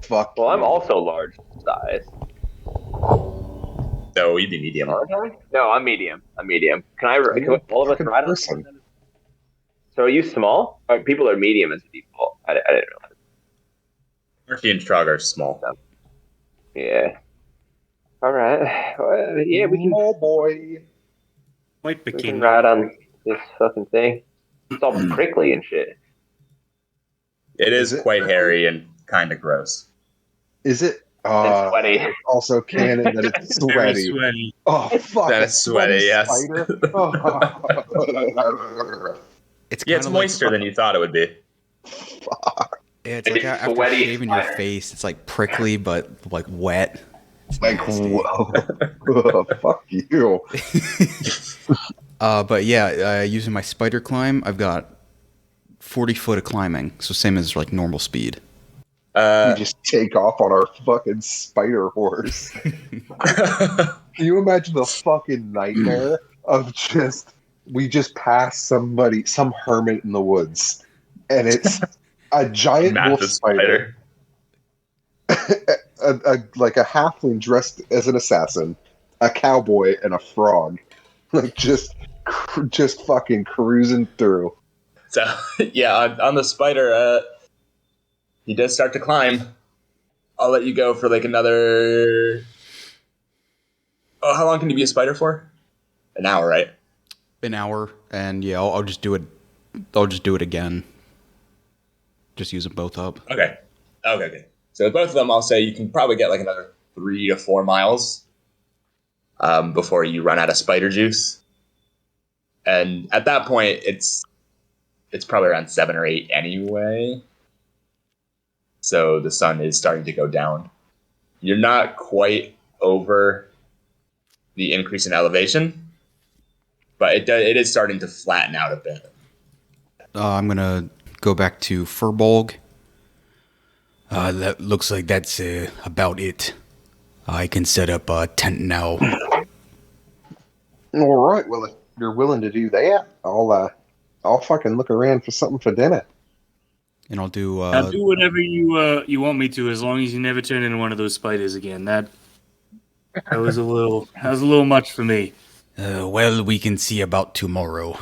Fuck. Well, I'm also large size. No, you'd be medium. No, I'm medium. Can all of us ride on? So are you small? People are medium as a default. I didn't realize. Archie and Trogg are small. Yeah. All right. Well, yeah, we can. Oh boy. White We bikini. can ride on this fucking thing. It's all prickly and shit. It is quite hairy and kind of gross. Is it? It's sweaty. Also canon that it's Very sweaty. sweaty. Oh, fuck. That is sweaty, yes. Spider. Oh. It's moister than you thought it would be. Fuck. Yeah, it's like after sweaty shaving your spider. face, it's like prickly but like wet. It's Like, nasty. whoa. Fuck you. But yeah, using my spider climb, I've got 40 foot of climbing, so same as like normal speed. We just take off on our fucking spider horse. Can you imagine the fucking nightmare of just we just passed some hermit in the woods, and it's a giant wolf Massive spider. Like a halfling dressed as an assassin, a cowboy, and a frog, like just fucking cruising through. So yeah, on the spider, he does start to climb. I'll let you go for like another. Oh, how long can you be a spider for? An hour, right? An hour, and yeah, I'll just do it. I'll just do it again. Just use them both up. Okay. So both of them, I'll say you can probably get like another 3 to 4 miles before you run out of spider juice. And at that point, it's probably around 7 or 8 anyway. So the sun is starting to go down. You're not quite over the increase in elevation, but it is starting to flatten out a bit. I'm gonna go back to Furbolg. That looks like that's about it. I can set up a tent now. All right. Well, if you're willing to do that, I'll fucking look around for something for dinner. And I'll do. I'll do whatever you want me to, as long as you never turn into one of those spiders again. That was a little much for me. Well, we can see about tomorrow.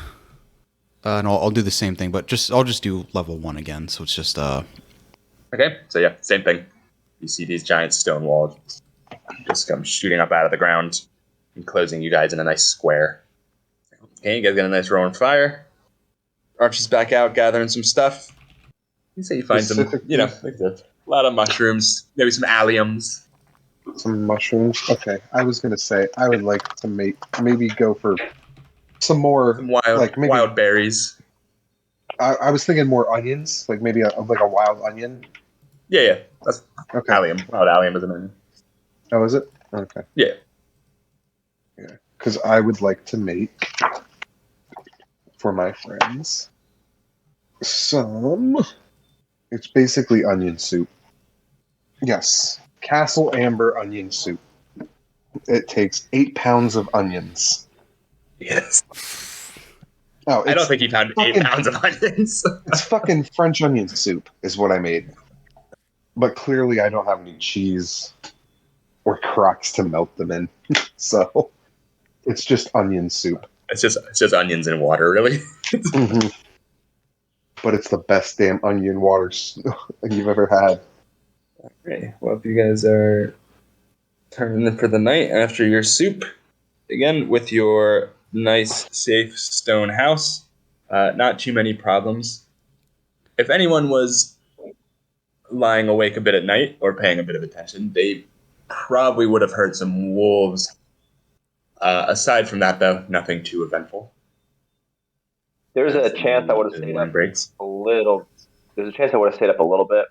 And I'll do the same thing, but I'll just do level 1 again. So it's just Okay, so yeah, same thing. You see these giant stone walls just come shooting up out of the ground, enclosing you guys in a nice square. Okay, you guys got a nice roaring fire. Archie's back out gathering some stuff. You say you find some, like a lot of mushrooms, maybe some alliums. Some mushrooms. Okay, I was gonna say I would like to maybe go for some more wild berries. I was thinking more onions, like maybe a wild onion. Yeah, that's Okay. allium. Wild allium is an onion. Oh, is it? Okay. Yeah. Yeah, because I would like to make for my friends some. It's basically onion soup. Yes, Castle Amber onion soup. It takes 8 pounds of onions. Yes. Oh, I don't think you found 8 pounds of onions. It's fucking French onion soup is what I made. But clearly I don't have any cheese or crocks to melt them in. So it's just onion soup. It's just onions and water, really. Mm-hmm. But it's the best damn onion water you've ever had. Okay, well, if you guys are turning in for the night after your soup, again, with your nice, safe stone house, not too many problems. If anyone was lying awake a bit at night or paying a bit of attention, they probably would have heard some wolves. Aside from that, though, nothing too eventful. There's a chance I would have stayed up a little. There's a chance I would have stayed up a little bit,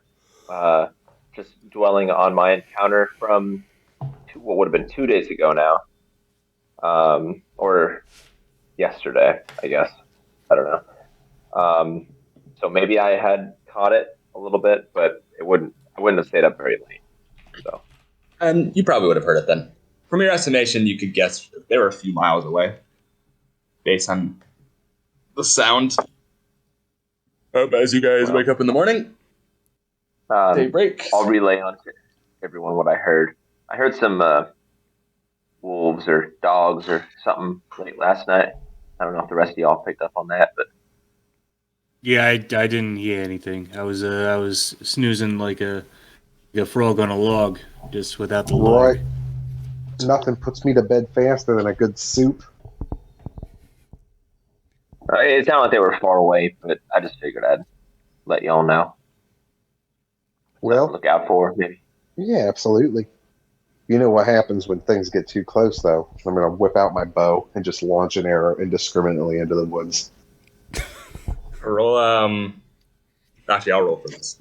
just dwelling on my encounter from what would have been 2 days ago now, or yesterday, I guess. I don't know. So maybe I had caught it a little bit, but I wouldn't have stayed up very late. So, and you probably would have heard it then. From your estimation, you could guess they were a few miles away, based on the sound. As you guys wake up in the morning, daybreak. I'll relay on to everyone what I heard. I heard some wolves or dogs or something late last night. I don't know if the rest of y'all picked up on that, but yeah, I didn't hear anything. I was snoozing like a frog on a log, just without the log. Right. Nothing puts me to bed faster than a good soup. It sounded like they were far away, but I just figured I'd let y'all know. Well, look out for maybe. Yeah, absolutely. You know what happens when things get too close, though. I'm going to whip out my bow and just launch an arrow indiscriminately into the woods. Roll, actually, I'll roll for this.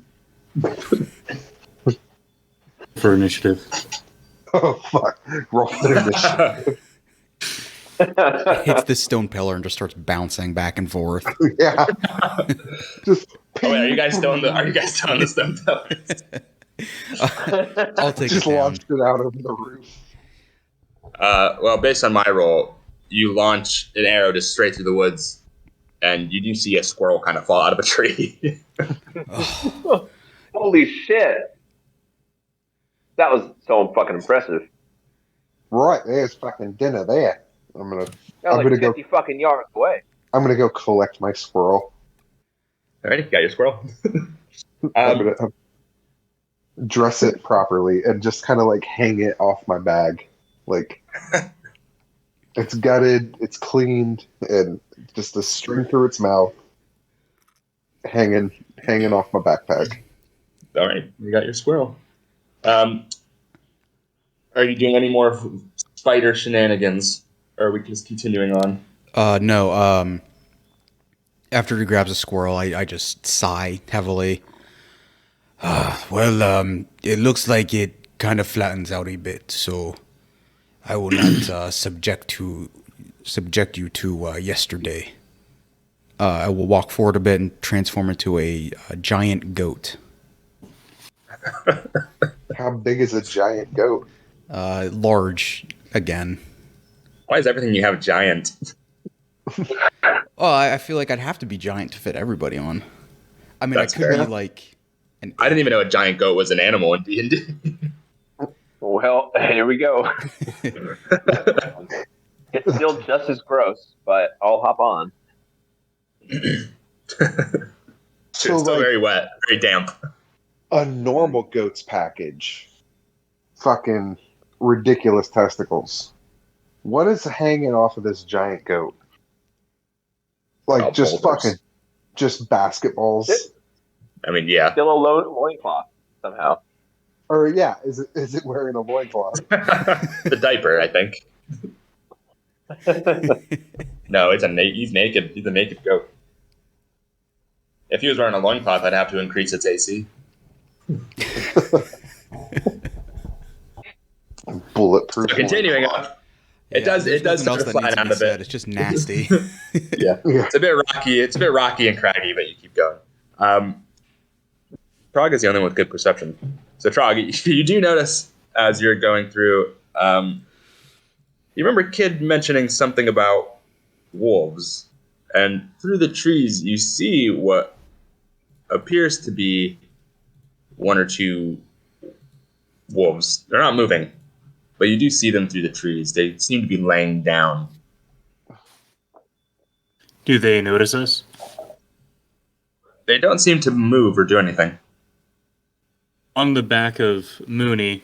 For initiative. Oh, fuck. Roll for initiative. Hits the stone pillar and just starts bouncing back and forth. Yeah. Just wait, are you guys still on the stone pillars? I'll take just it down. launched it out over the roof. Well, based on my roll, you launch an arrow just straight through the woods, and you do see a squirrel kind of fall out of a tree. Holy shit! That was so fucking impressive. Right, there's fucking dinner there. That I'm was gonna like 50 fucking yards away. I'm gonna go collect my squirrel. All right, got your squirrel. I'm gonna dress it properly and just kind of like hang it off my bag. Like it's gutted, it's cleaned, and just a string through its mouth, hanging off my backpack. All right, you got your squirrel. Are you doing any more spider shenanigans, or are we just continuing on? No. After he grabs a squirrel, I just sigh heavily. Well, it looks like it kind of flattens out a bit, so I will not subject you to yesterday. I will walk forward a bit and transform into a giant goat. How big is a giant goat? Large again. Why is everything you have giant? Oh, I feel like I'd have to be giant to fit everybody on. I mean, That's I could fair. be like an. I didn't even know a giant goat was an animal in D&D. Well, here we go. It's still just as gross, but I'll hop on. It's So still like very wet, very damp. a normal goat's package, fucking ridiculous testicles. What is hanging off of this giant goat? Like Oh, just boulders. fucking, just basketballs. I mean, yeah. Still a loincloth somehow. Or yeah, is it wearing a loincloth? The diaper, I think. No, he's naked. He's a naked goat. If he was wearing a loincloth, I'd have to increase its AC. Bulletproof. So continuing loincloth. on, it does nothing sort else of that fly needs to down be a said. bit. It's just nasty. Yeah. Yeah. It's a bit rocky. It's a bit rocky and craggy, but you keep going. Trogg is the only one with good perception. So Trogg, you do notice as you're going through. You remember Kid mentioning something about wolves, and through the trees you see what appears to be one or two wolves. They're not moving, but you do see them through the trees. They seem to be laying down. Do they notice us? They don't seem to move or do anything. On the back of Moony,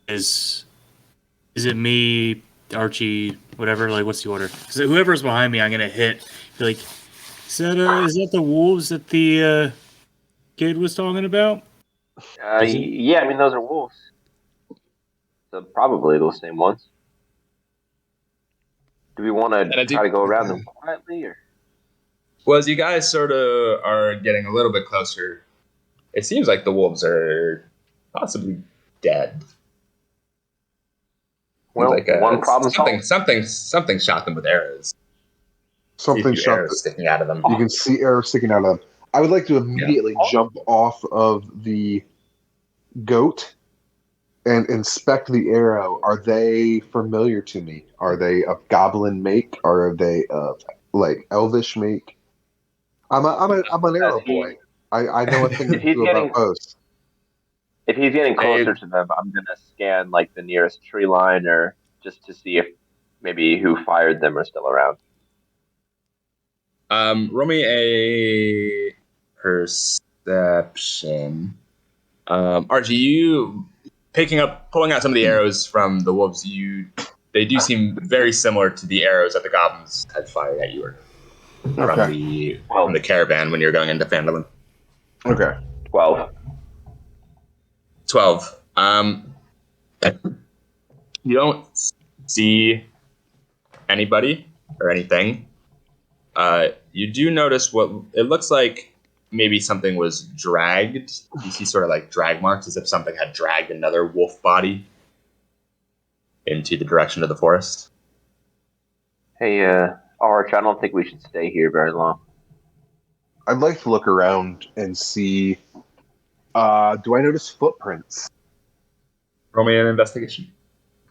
is it me, Archie, whatever? Like, what's the order? Because whoever's behind me, I'm gonna hit. Be like, is that the wolves that the kid was talking about? Yeah, I mean, those are wolves. So probably those same ones. Do we want to try to go around them quietly, or? Well, as you guys sort of are getting a little bit closer, it seems like the wolves are possibly dead. Well, like one problem solved. something shot them with arrows. Something See a few shot. arrows sticking out of them. You can see arrows sticking out of them. I would like to immediately jump off of the goat and inspect the arrow. Are they familiar to me? Are they of goblin make? Or are they of like elvish make? I'm an arrow boy. I know a thing or two about bows. If he's getting closer to them, I'm gonna scan like the nearest tree line, or just to see if maybe who fired them are still around. Roll me a perception. Archie, you pulling out some of the arrows from the wolves. They do seem very similar to the arrows that the goblins had fired at you from the caravan when you were going into Phandalin. Okay. 12. 12. You don't see anybody or anything. You do notice what it looks like maybe something was dragged. You see sort of like drag marks as if something had dragged another wolf body into the direction of the forest. Hey, Arch, I don't think we should stay here very long. I'd like to look around and see. Do I notice footprints? Roll me an investigation.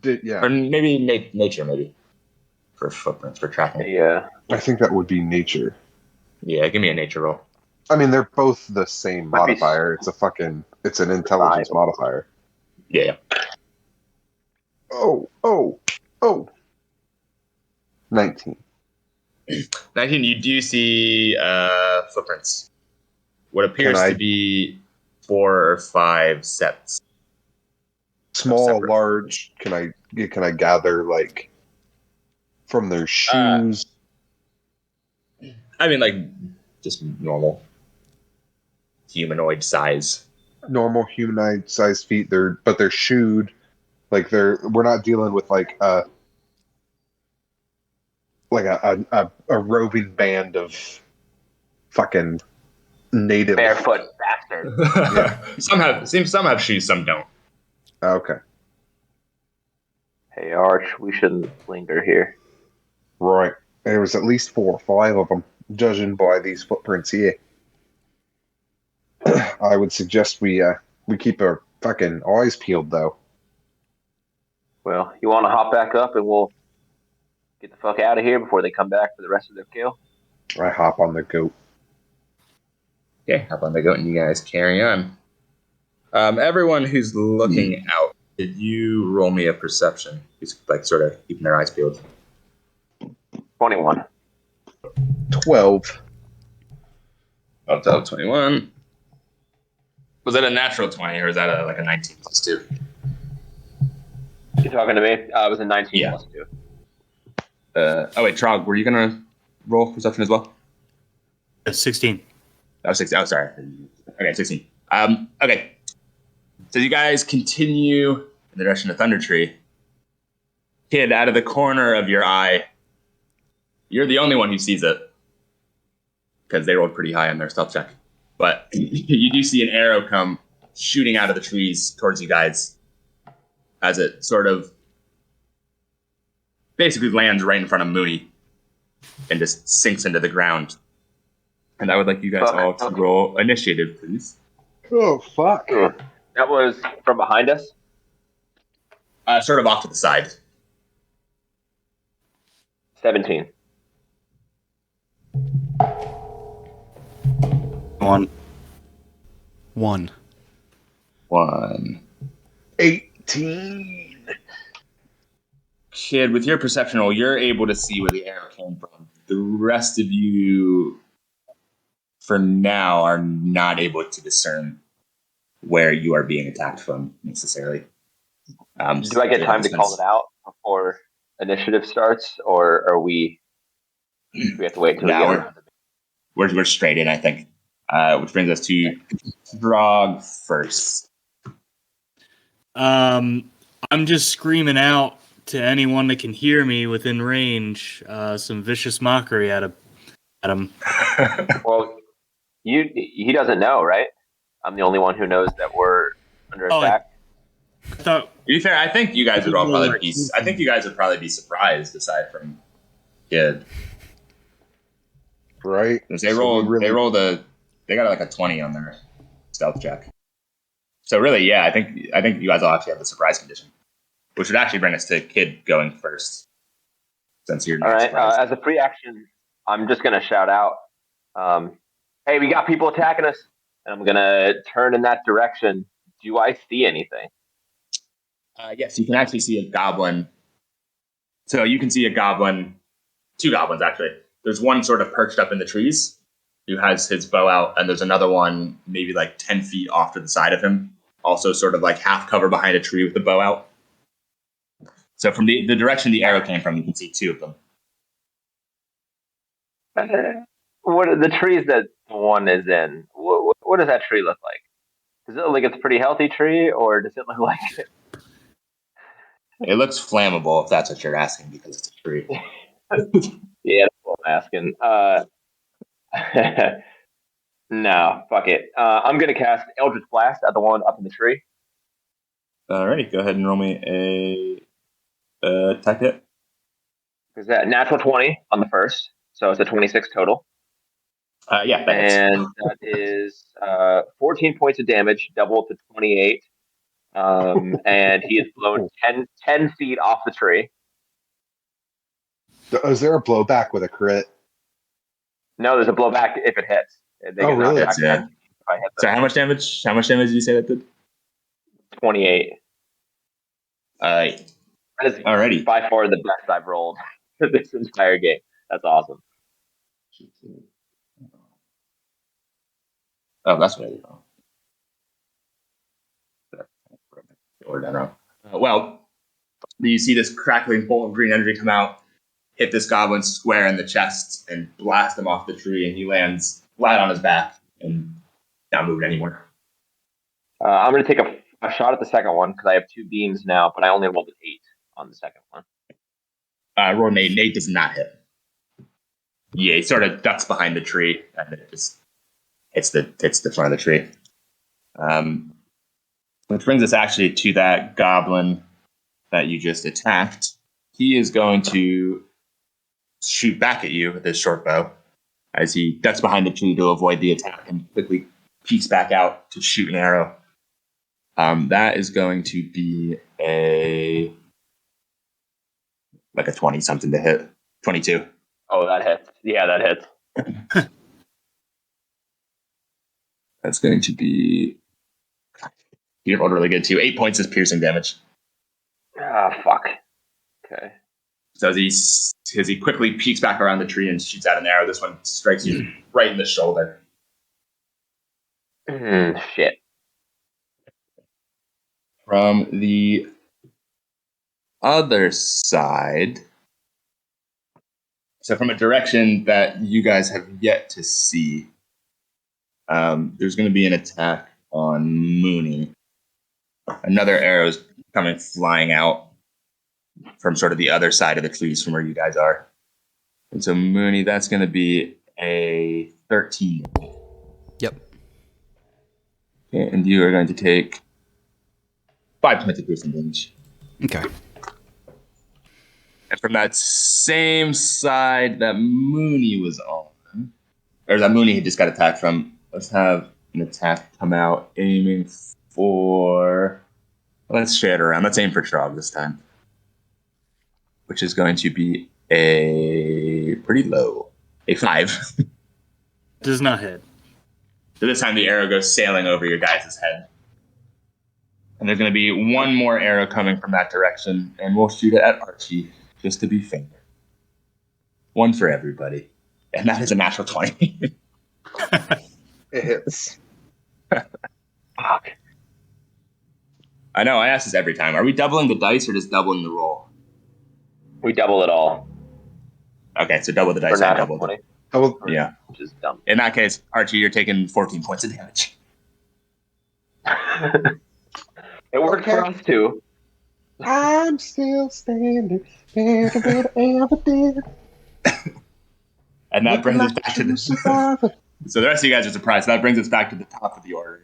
Yeah. Or maybe nature, maybe. for footprints for tracking. Yeah. I think that would be nature. Yeah, give me a nature roll. I mean, they're both the same Might be modifier. It's an intelligence survival. modifier. Yeah. Oh. 19. 19, you do see footprints. What appears to be 4 or 5 sets. Small, Separate. large. Can I gather like from their shoes? I mean, like, just normal humanoid size. Normal humanoid sized feet. They're shoed. Like we're not dealing with like a roving band of fucking native Barefoot bastard. Yeah. some have shoes, some don't. Okay. Hey, Arch, we shouldn't linger here. Right. There was at least 4 or 5 of them, judging by these footprints here. I would suggest we keep our fucking eyes peeled, though. Well, you want to hop back up and we'll get the fuck out of here before they come back for the rest of their kill? I hop on the goat. Okay, hop on the goat and you guys carry on. Everyone who's looking out, did you roll me a perception? Who's like sort of keeping their eyes peeled? 21. 12. Up to 21. Was that a natural 20 or is that a 19 plus 2? You talking to me? It was a 19 Yeah. plus 2. Oh wait, Trogg, were you gonna roll perception as well? 16. Oh, 16. Oh, sorry. Okay, 16. Okay. So you guys continue in the direction of Thundertree. Kid, out of the corner of your eye, you're the only one who sees it. Because they rolled pretty high on their stealth check. But you do see an arrow come shooting out of the trees towards you guys as it sort of basically lands right in front of Moony and just sinks into the ground. And I would like you guys all to roll initiative, please. Oh, fuck. That was from behind us? Sort of off to the side. 17. 1. 1. 18. Kid, with your perception roll, you're able to see where the arrow came from. The rest of you, for now, are not able to discern where you are being attacked from, necessarily. Do I get time to call it out before initiative starts, or do we have to wait until we get around to it? We're straight in, I think. Which brings us to Trogg first. I'm just screaming out to anyone that can hear me within range, some vicious mockery at him. Well, he doesn't know, right? I'm the only one who knows that we're under attack. I thought, To be fair, I think you guys would all probably be. I think you guys would probably be surprised, aside from Kid. Right. They got like a 20 on their stealth check. So really, yeah, I think you guys all actually have the surprise condition, which would actually bring us to Kid going first, since you're not all right. surprised. As a free action, I'm just gonna shout out, "Hey, we got people attacking us!" And I'm gonna turn in that direction. Do I see anything? Yes, you can actually see a goblin. So you can see a goblin, 2 goblins actually. There's one sort of perched up in the trees, who has his bow out, and there's another one maybe like 10 feet off to the side of him, also sort of like half cover behind a tree with the bow out. So from the direction the arrow came from, you can see 2 of them. What are the trees that one is in? What does that tree look like? Does it look like it's a pretty healthy tree, or does it look like It looks flammable, if that's what you're asking, because it's a tree. Yeah, that's what I'm asking. No, fuck it. I'm gonna cast Eldritch Blast at the one up in the tree. Alrighty, go ahead and roll me a attack hit. Is that natural 20 on the first? So it's a 26 total. Yeah, that hits. And that is 14 points of damage, double to 28. And he is blown 10 feet off the tree. Is there a blowback with a crit? No, there's a blowback if it hits. They Oh, get knocked really? back Yeah. 10 if I hit So them. how much damage? How much damage did you say that did? 28. That is Alrighty. by far the best I've rolled for this entire game. That's awesome. Oh, that's what I did wrong. Or done wrong. Well, you see this crackling bolt of green energy come out, hit this goblin square in the chest, and blast him off the tree, and he lands flat on his back and not moving anymore. I'm going to take a shot at the second one because I have 2 beams now, but I only rolled an 8 on the second one. Roll Nate. Nate does not hit. Yeah, he sort of ducks behind the tree, and it just hits the front of the tree. Which brings us actually to that goblin that you just attacked. He is going to shoot back at you with his short bow as he ducks behind the tree to avoid the attack and quickly peeks back out to shoot an arrow. That is going to be a 20-something to hit. 22. Oh, that hits. Yeah, that hits. That's going to be... You rolled really good, too. 8 points is piercing damage. Ah, fuck. Okay. So as he quickly peeks back around the tree and shoots out an arrow, this one strikes you right in the shoulder. Shit. From the other side, so from a direction that you guys have yet to see, there's going to be an attack on Moony. Another arrow is coming flying out from sort of the other side of the trees from where you guys are. And so Moony, that's going to be a 13. Yep. Okay, and you are going to take 5 points of piercing damage. Okay. And from that same side that Moony was on, or that Moony had just got attacked from, let's have an attack come out aiming for... Let's share it around. Let's aim for Trogg this time. Which is going to be a pretty low. A 5. Does not hit. So this time the arrow goes sailing over your guys' head. And there's going to be one more arrow coming from that direction, and we'll shoot it at Archie, just to be fair. One for everybody. And that is a natural 20. It hits. Fuck. I know, I ask this every time. Are we doubling the dice or just doubling the roll? We double it all. Okay, so double the dice For and natural double 20. Yeah. Which is dumb. In that case, Archie, you're taking 14 points of damage. It worked for us too. I'm still standing better than I ever did. And that brings us back to the... survivor. So the rest of you guys are surprised. That brings us back to the top of the order.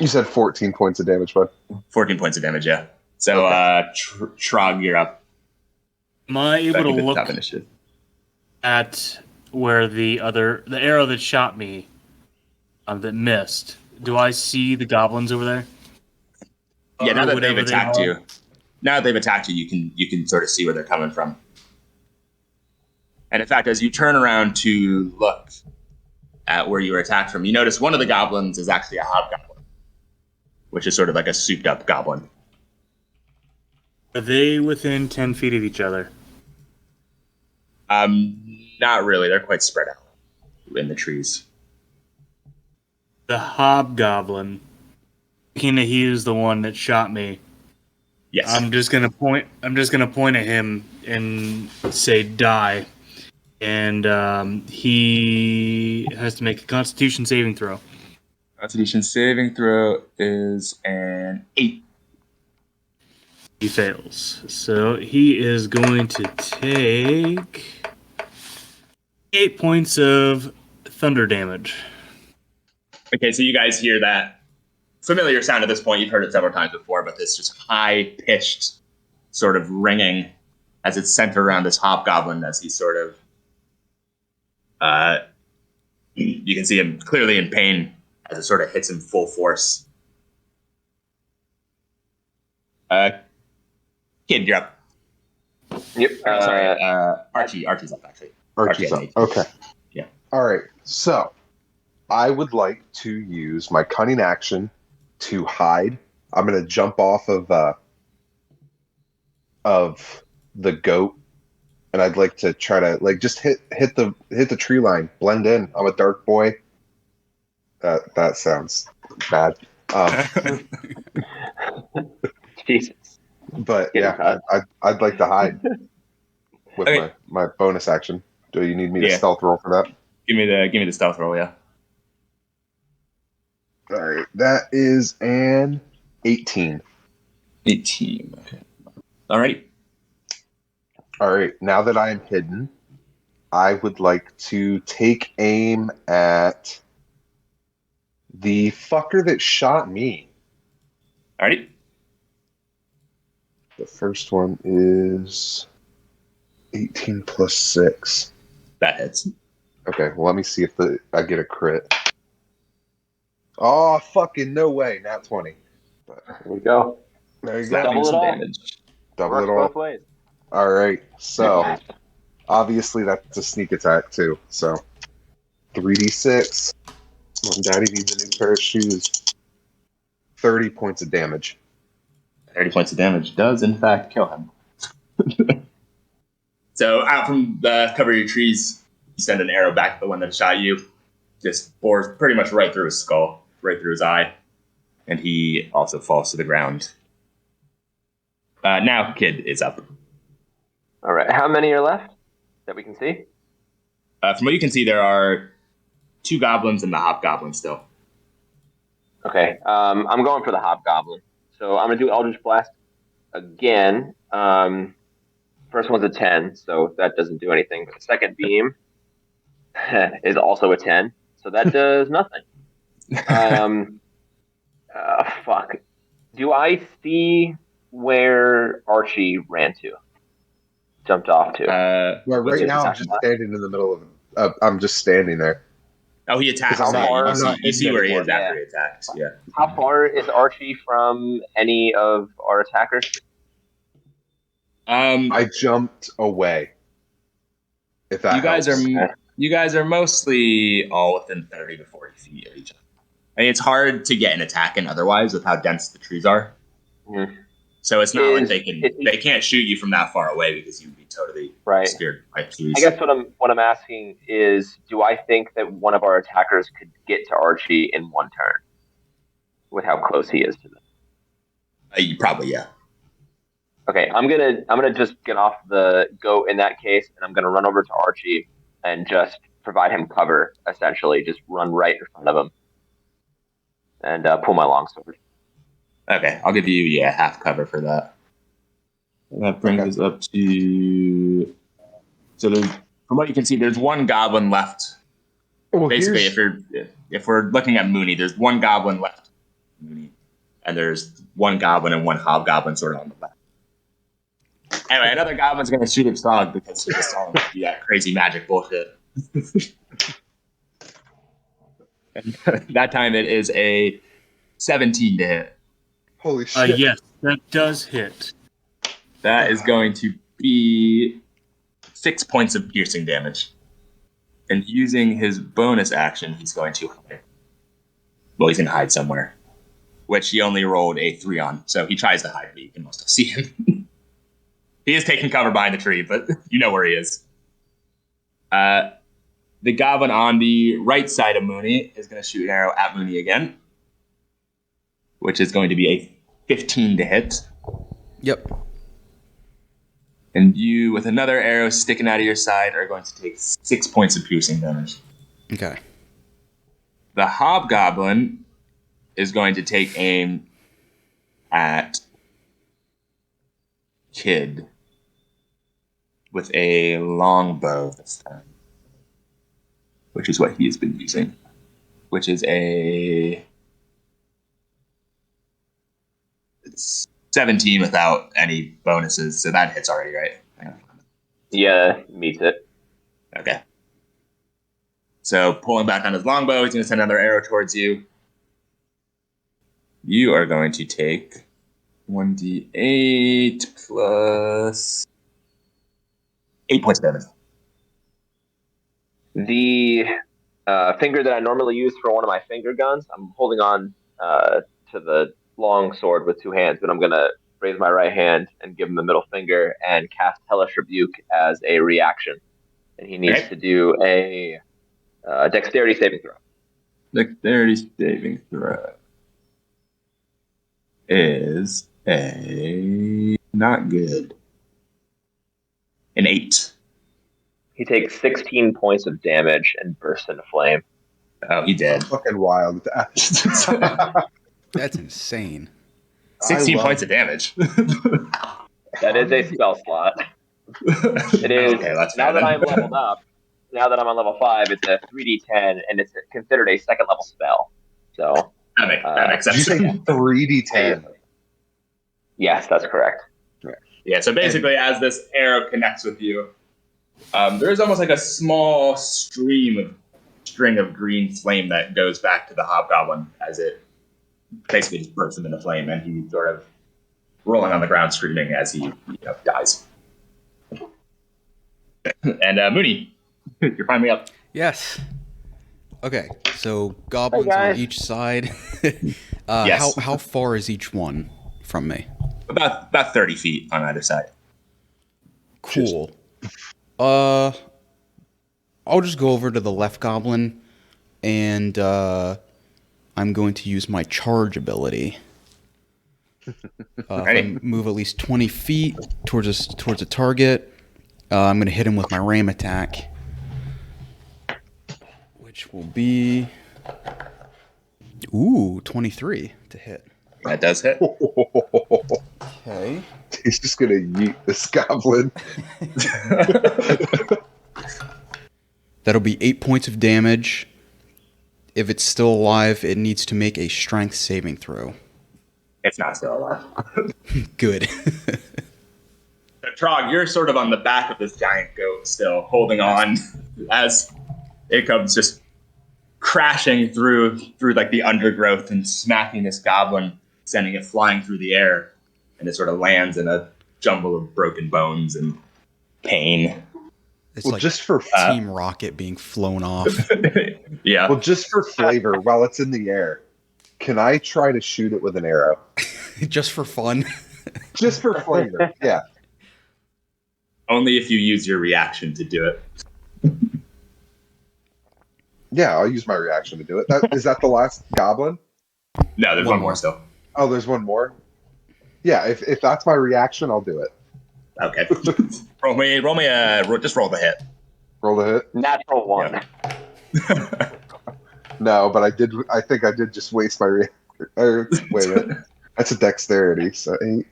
You said 14 points of damage, bud. 14 points of damage, yeah. So, Trogg, you're up. Am I able Back to at the look top initiative. at where the arrow that shot me, that missed? Do I see the goblins over there? Yeah, now Or that they've whatever they attacked are? you. Now that they've attacked you, you can sort of see where they're coming from. And in fact, as you turn around to look at where you were attacked from, you notice one of the goblins is actually a hobgoblin, which is sort of like a souped-up goblin. Are they within 10 feet of each other? Not really. They're quite spread out in the trees. The hobgoblin, thinking that he was the one that shot me. Yes. I'm just gonna point at him and say die, and he has to make a Constitution saving throw. Constitution saving throw is an 8. He fails, so he is going to take 8 points of thunder damage. Okay, so you guys hear that familiar sound at this point. You've heard it several times before, but this just high-pitched sort of ringing as it's centered around this hobgoblin as he sort of... you can see him clearly in pain as it sort of hits him full force. Kid, you're up. Yep. Sorry, Archie's up, actually. Archie's Archie up. had 18. Okay. Yeah. All right. So I would like to use my cunning action to hide. I'm going to jump off of the goat, and I'd like to try to just hit the tree line, blend in. I'm a dark boy. That sounds bad. Jesus. But Get yeah, cut. I'd like to hide with Okay. my bonus action. Do you need me to Yeah. stealth roll for that? Give me the stealth roll, yeah. All right, that is an 18. 18. Okay. Alrighty. All right, now that I am hidden, I would like to take aim at the fucker that shot me. Alrighty. The first one is 18 plus 6. That hits. Okay, well, let me see if I get a crit. Oh, fucking no way. Nat 20. There you go. There you Slapping go. Double it some all. damage. Double Works it all. both ways. All right, so obviously that's a sneak attack too. So 3d6. Mom, Daddy needs a new pair of shoes. 30 points of damage. 30 points of damage does, in fact, kill him. So, out from the cover of your trees, you send an arrow back to the one that shot you. Just bores pretty much right through his skull, right through his eye. And he also falls to the ground. Now, Kid is up. All right. How many are left that we can see? From what you can see, there are 2 goblins and the hobgoblin still. Okay. I'm going for the hobgoblin. So I'm gonna do Eldritch Blast again. First one's a 10, so that doesn't do anything. But the second beam is also a 10, so that does nothing. Fuck. Do I see where Archie ran to? Jumped off to? Well, right Which now I'm is just standing in the middle of. I'm just standing there. Oh, he attacked. I'm So not you see where he hidden is anymore. after he attacked. Yeah. How far is Archie from any of our attackers? I jumped away. If that You guys are mostly all within 30 to 40 feet of each other. I mean, it's hard to get an attack in otherwise with how dense the trees are. Mm. So it's not like they can't shoot you from that far away because you'd be totally scared by trees. I guess what I'm asking is, do I think that one of our attackers could get to Archie in one turn with how close he is to them? Probably, yeah. Okay, I'm gonna just get off the goat in that case, and I'm gonna run over to Archie and just provide him cover. Essentially, just run right in front of him and pull my longsword. Okay, I'll give you half cover for that. And that brings us up to. So from what you can see, there's one goblin left. Well, basically, if we're looking at Moony, there's one goblin left, Moony, and there's one goblin and one hobgoblin sort of on the left. Anyway, another goblin's going to shoot at Trogg because he just saw him do that crazy magic bullshit. And that time it is a 17 to hit. Holy shit. Yes, that does hit. That is going to be 6 points of piercing damage. And using his bonus action, he's going to hide. Well, he's going to hide somewhere. Which he only rolled a 3 on. So he tries to hide, but you can most see him. He is taking cover behind the tree, but you know where he is. The goblin on the right side of Moony is going to shoot an arrow at Moony again. Which is going to be a 15 to hit. Yep. And you, with another arrow sticking out of your side, are going to take 6 points of piercing damage. Okay. The hobgoblin is going to take aim at Kid with a longbow this time, which is what he has been using, which is a 17 without any bonuses, so that hits already, right? Yeah, meets it. Okay. So pulling back on his longbow, he's going to send another arrow towards you. You are going to take 1d8 plus 8 points of damage. The finger that I normally use for one of my finger guns, I'm holding on to the long sword with 2 hands, but I'm going to raise my right hand and give him the middle finger and cast Hellish Rebuke as a reaction. And he needs to do a dexterity saving throw. Dexterity saving throw is a not good. An 8. He takes 16 points of damage and bursts into flame. Oh, he did. Fucking wild. That's insane. 16 points of damage. That is a spell slot. It is. Okay, that's now fair that then. I'm leveled up, now that I'm on level 5, it's a 3d10, and it's considered a second level spell. So That makes sense. Did you say 3d10? Yes, that's correct. Yeah, so basically, as this arrow connects with you, there is almost like a small string of green flame that goes back to the hobgoblin as it basically just bursts him into flame, and he's sort of rolling on the ground screaming as he dies. And Moony, you're finally up. Yes. Okay, so goblins Hey, guys. on each side. Yes. How far is each one from me? About 30 feet on either side. Cool. I'll just go over to the left goblin, and I'm going to use my charge ability. If I move at least 20 feet towards a target, I'm going to hit him with my ram attack, which will be 23 to hit. That does hit. Okay. He's just gonna yeet this goblin. That'll be 8 points of damage. If it's still alive, it needs to make a strength saving throw. It's not still alive. Good. So, Trogg, you're sort of on the back of this giant goat still, holding on as it comes just crashing through like the undergrowth and smacking this goblin, sending it flying through the air, and it sort of lands in a jumble of broken bones and pain. It's Well, like just for Team Rocket being flown off. Yeah. well, just for flavor, while it's in the air, can I try to shoot it with an arrow? Just for fun. Just for flavor, yeah. Only if you use your reaction to do it. Yeah, I'll use my reaction to do it. Is that the last goblin? No, there's One one more more. still. Oh, there's one more? Yeah, if that's my reaction, I'll do it. Okay. Just roll the hit. Roll the hit? Natural 1. Yeah. No, but I think I did just waste my reaction. Wait a minute. That's a dexterity, so 8.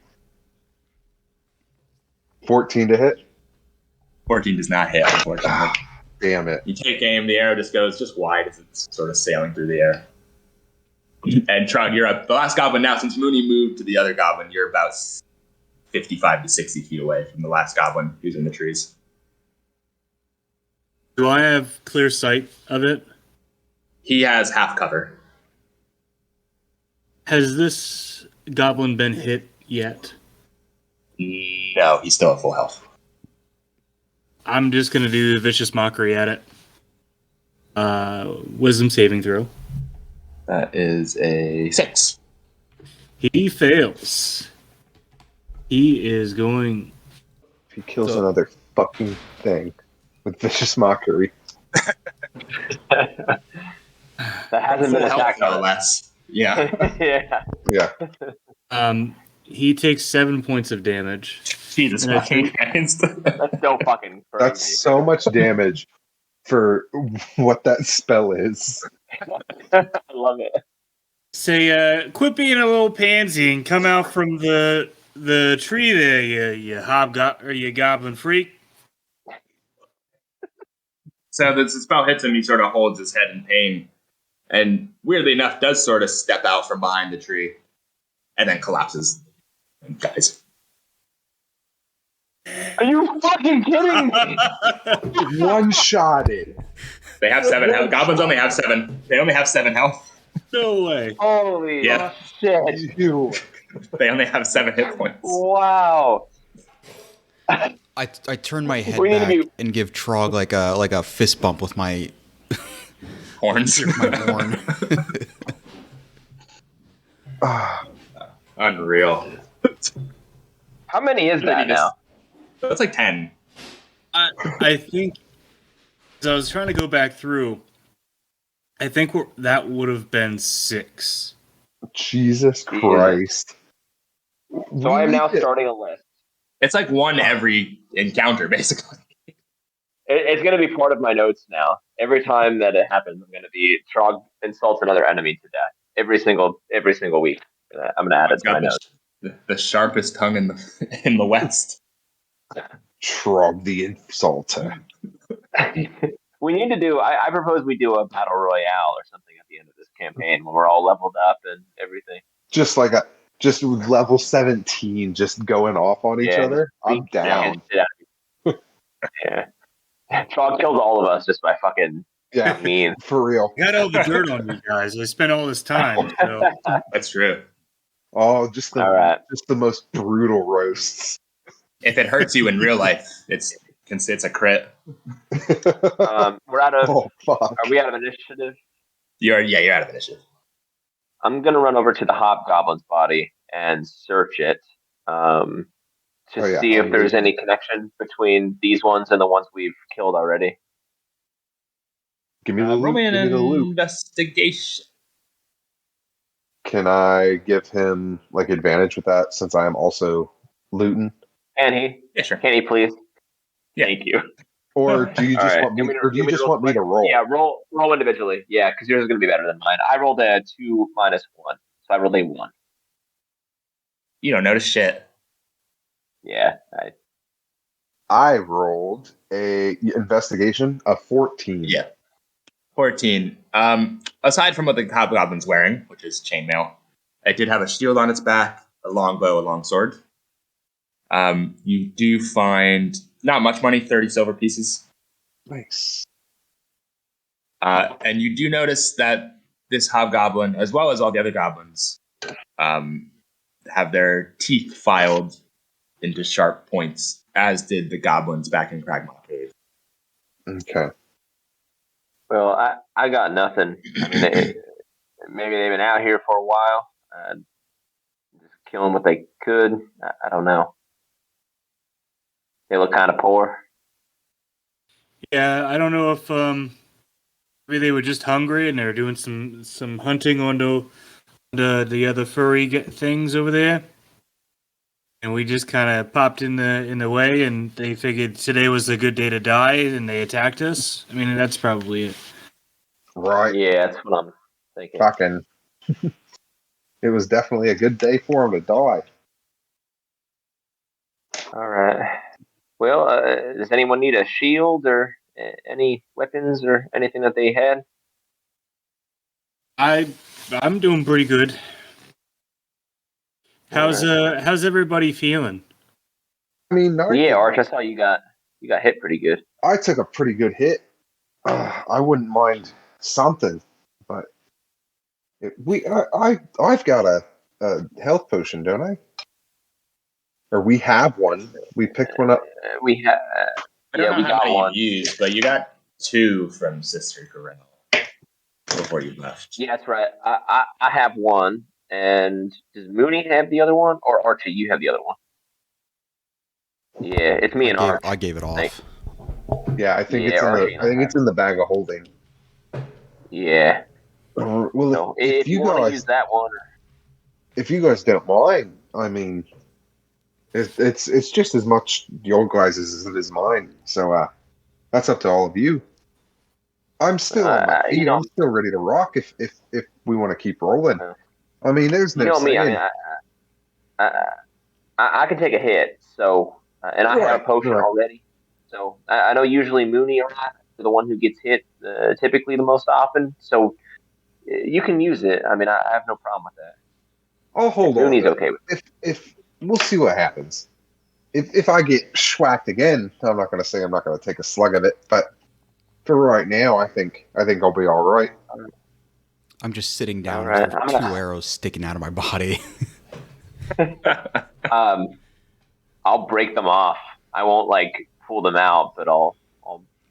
14 to hit? 14 does not hit, unfortunately. Damn it. You take aim, the arrow just goes just wide as it's sort of sailing through the air. And Trogg, you're up. The last goblin now, since Moony moved to the other goblin, you're about 55 to 60 feet away from the last goblin who's in the trees. Do I have clear sight of it? He has half cover. Has this goblin been hit yet? No, he's still at full health. I'm just going to do Vicious Mockery at it. Wisdom saving throw. That is a 6. He fails. He is going... If he kills another fucking thing with vicious mockery. That hasn't been Full health, attacked no on. less. Yeah. Yeah. Yeah. He takes 7 points of damage. Jesus And I fucking Christ. That's so fucking crazy. That's so much damage for what that spell is. I love it. Say, quit being a little pansy and come out from the tree there, you goblin freak. So the spell hits him, he sort of holds his head in pain. And weirdly enough, does sort of step out from behind the tree. And then collapses and dies. Are you fucking kidding me? One-shotted. They have 7 health. Goblins only have 7. They only have 7 health. No way. Holy Yeah. shit. You. They only have 7 hit points. Wow. I I turn my head We need to back be- and give Trogg like a fist bump with my Horns. my horn. Unreal. How many is that now? That's like 10. I think, so I was trying to go back through, I think that would have been 6. Jesus Christ. So I am now starting a list. It's like one every encounter, basically. It's going to be part of my notes now. Every time that it happens, I'm going to be Trogg insults another enemy to death. Every single week. I'm going to add it to my notes. The sharpest tongue in the West. Trogg the Insulter. We need to do. I propose we do a battle royale or something at the end of this campaign when we're all leveled up and everything. Just level 17, just going off on each other. I'm down. Yeah. Trogg kills all of us just by fucking mean. For real. I got all the dirt on you guys. I spent all this time. So. That's true. Oh, just the most brutal roasts. If it hurts you in real life, it's a crit. We're out of. Oh fuck! Are we out of initiative? You're out of initiative. I'm gonna run over to the hobgoblin's body and search it to see if there's any connection between these ones and the ones we've killed already. Give me the loot. Roll me Give me the loot. investigation. Can I give him like advantage with that since I am also looting? Can he? Yeah, sure. Can he please? Yeah. Thank you. Or do you just want me? Or do you just want me to roll? Yeah, roll individually. Yeah, because yours is going to be better than mine. I rolled a 2 - 1, so I rolled a 1. You don't notice shit. Yeah, I rolled a investigation of 14. Yeah. 14. Aside from what the hobgoblin's wearing, which is chainmail, it did have a shield on its back, a longbow, a longsword. You do find not much money, 30 silver pieces. Nice. And you do notice that this hobgoblin, as well as all the other goblins, have their teeth filed into sharp points, as did the goblins back in Cragmaw Cave. Okay. Well, I got nothing. I mean, maybe they've been out here for a while, just killing what they could. I don't know. They look kind of poor. Yeah, I don't know if maybe they were just hungry and they were doing some hunting on the other furry things over there, and we just kind of popped in the way, and they figured today was a good day to die, and they attacked us. I mean, that's probably it. Right. Yeah, that's what I'm thinking. Fucking. It was definitely a good day for him to die. All right. Well, does anyone need a shield or any weapons or anything that they had? I'm doing pretty good. How's everybody feeling? I mean, Yeah, Arch, I saw you got hit pretty good. I took a pretty good hit. I wouldn't mind something, but I've got a health potion, don't I? Or we have one. We picked one up. We have. I don't know we how got many one. you used, but you got 2 from Sister Corral before you left. Yeah, that's right. I have one. And does Moony have the other one? Or Archie, you have the other one? Yeah, it's me and Archie. I gave it off. Yeah, I think it's in the bag of holding. Yeah. Well, So if you want to use that one, if you guys don't mind, I mean, it's just as much your guys' as it is mine. So that's up to all of you. I'm still on my feet. I'm still ready to rock if we want to keep rolling. I mean, there's no. You know me. I mean, I can take a hit. So and I have a potion already. So I know usually Moony or I are the one who gets hit typically the most often. So you can use it. I mean, I have no problem with that. I'll hold on. Mooney's okay with it. If we'll see what happens. If I get schwacked again, I'm not going to say I'm not going to take a slug of it. But for right now, I think I'll be all right. I'm just sitting down with 2 arrows sticking out of my body. I'll break them off I won't like pull them out, but I'll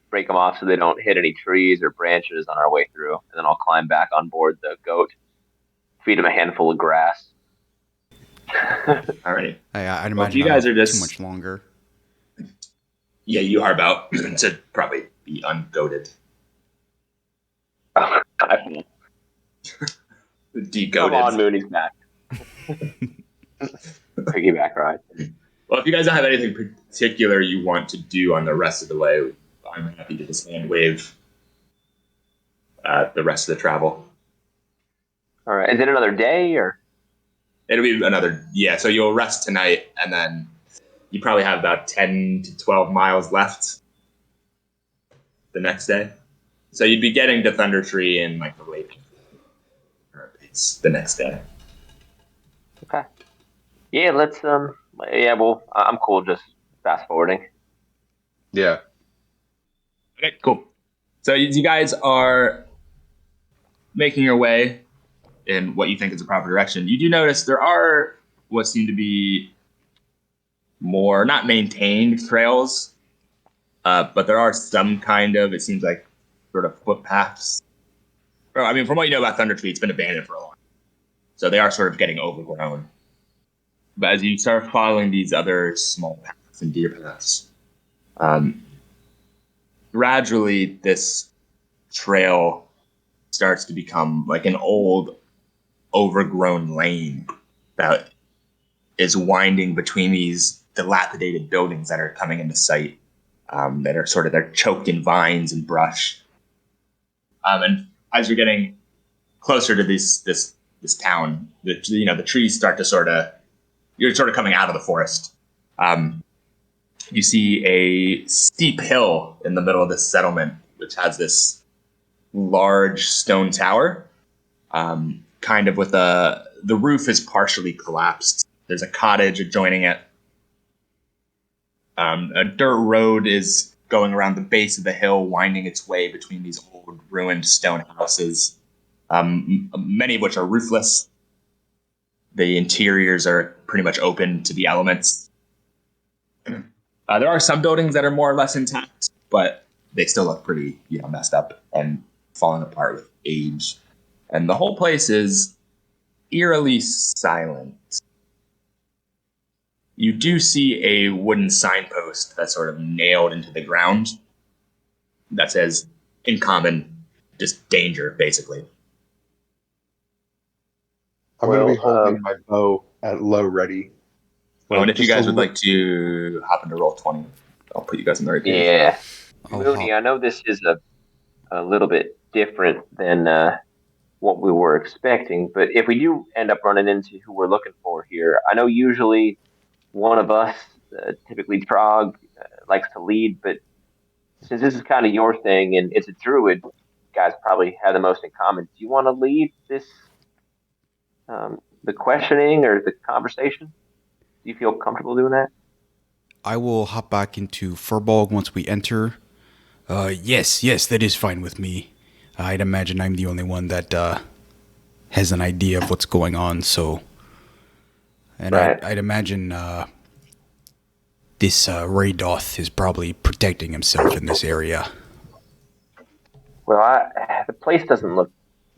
break them off so they don't hit any trees or branches on our way through, and then I'll climb back on board the goat, feed him a handful of grass. Alrighty. I'd Well, if imagine you guys I'm are just too much longer. Yeah, you are about to probably be ungoated. Come Degoated. on, Mooney's back. Piggyback ride. Well, if you guys don't have anything particular you want to do on the rest of the way, I'm happy to just hand wave the rest of the travel. All right. Is it another day or? It'll be another, yeah, so you'll rest tonight, and then you probably have about 10 to 12 miles left the next day. So you'd be getting to Thundertree in like the late, or it's the next day. Okay. Yeah, let's yeah, well, I'm cool just fast forwarding. Yeah. Okay, cool. So you guys are making your way in what you think is the proper direction. You do notice there are what seem to be more, not maintained trails, but there are some kind of, it seems like, sort of footpaths. Or, I mean, from what you know about Thundertree, it's been abandoned for a long time. So they are sort of getting overgrown. But as you start following these other small paths and deer paths, gradually this trail starts to become like an old, overgrown lane that is winding between these dilapidated buildings that are coming into sight, that are sort of, they're choked in vines and brush. And as you're getting closer to this town, the trees start to you're sort of coming out of the forest. You see a steep hill in the middle of this settlement, which has this large stone tower, kind of with the roof is partially collapsed. There's a cottage adjoining it. A dirt road is going around the base of the hill, winding its way between these old ruined stone houses, many of which are roofless. The interiors are pretty much open to the elements. There are some buildings that are more or less intact, but they still look pretty, messed up and falling apart with age. And the whole place is eerily silent. You do see a wooden signpost that's sort of nailed into the ground that says, in common, just danger, basically. I'm going to be holding my bow at low ready. And if you guys would like to hop into roll 20, I'll put you guys in the right page. Yeah. Moony, I know this is a little bit different than what we were expecting, but if we do end up running into who we're looking for here, I know usually one of us, typically Trogg, likes to lead, but since this is kind of your thing and it's a druid, you guys probably have the most in common. Do you want to lead this, the questioning or the conversation? Do you feel comfortable doing that? I will hop back into Furbolg once we enter. Yes, that is fine with me. I'd imagine I'm the only one that has an idea of what's going on, so... And right. I'd imagine this Raydoth is probably protecting himself in this area. Well, the place doesn't look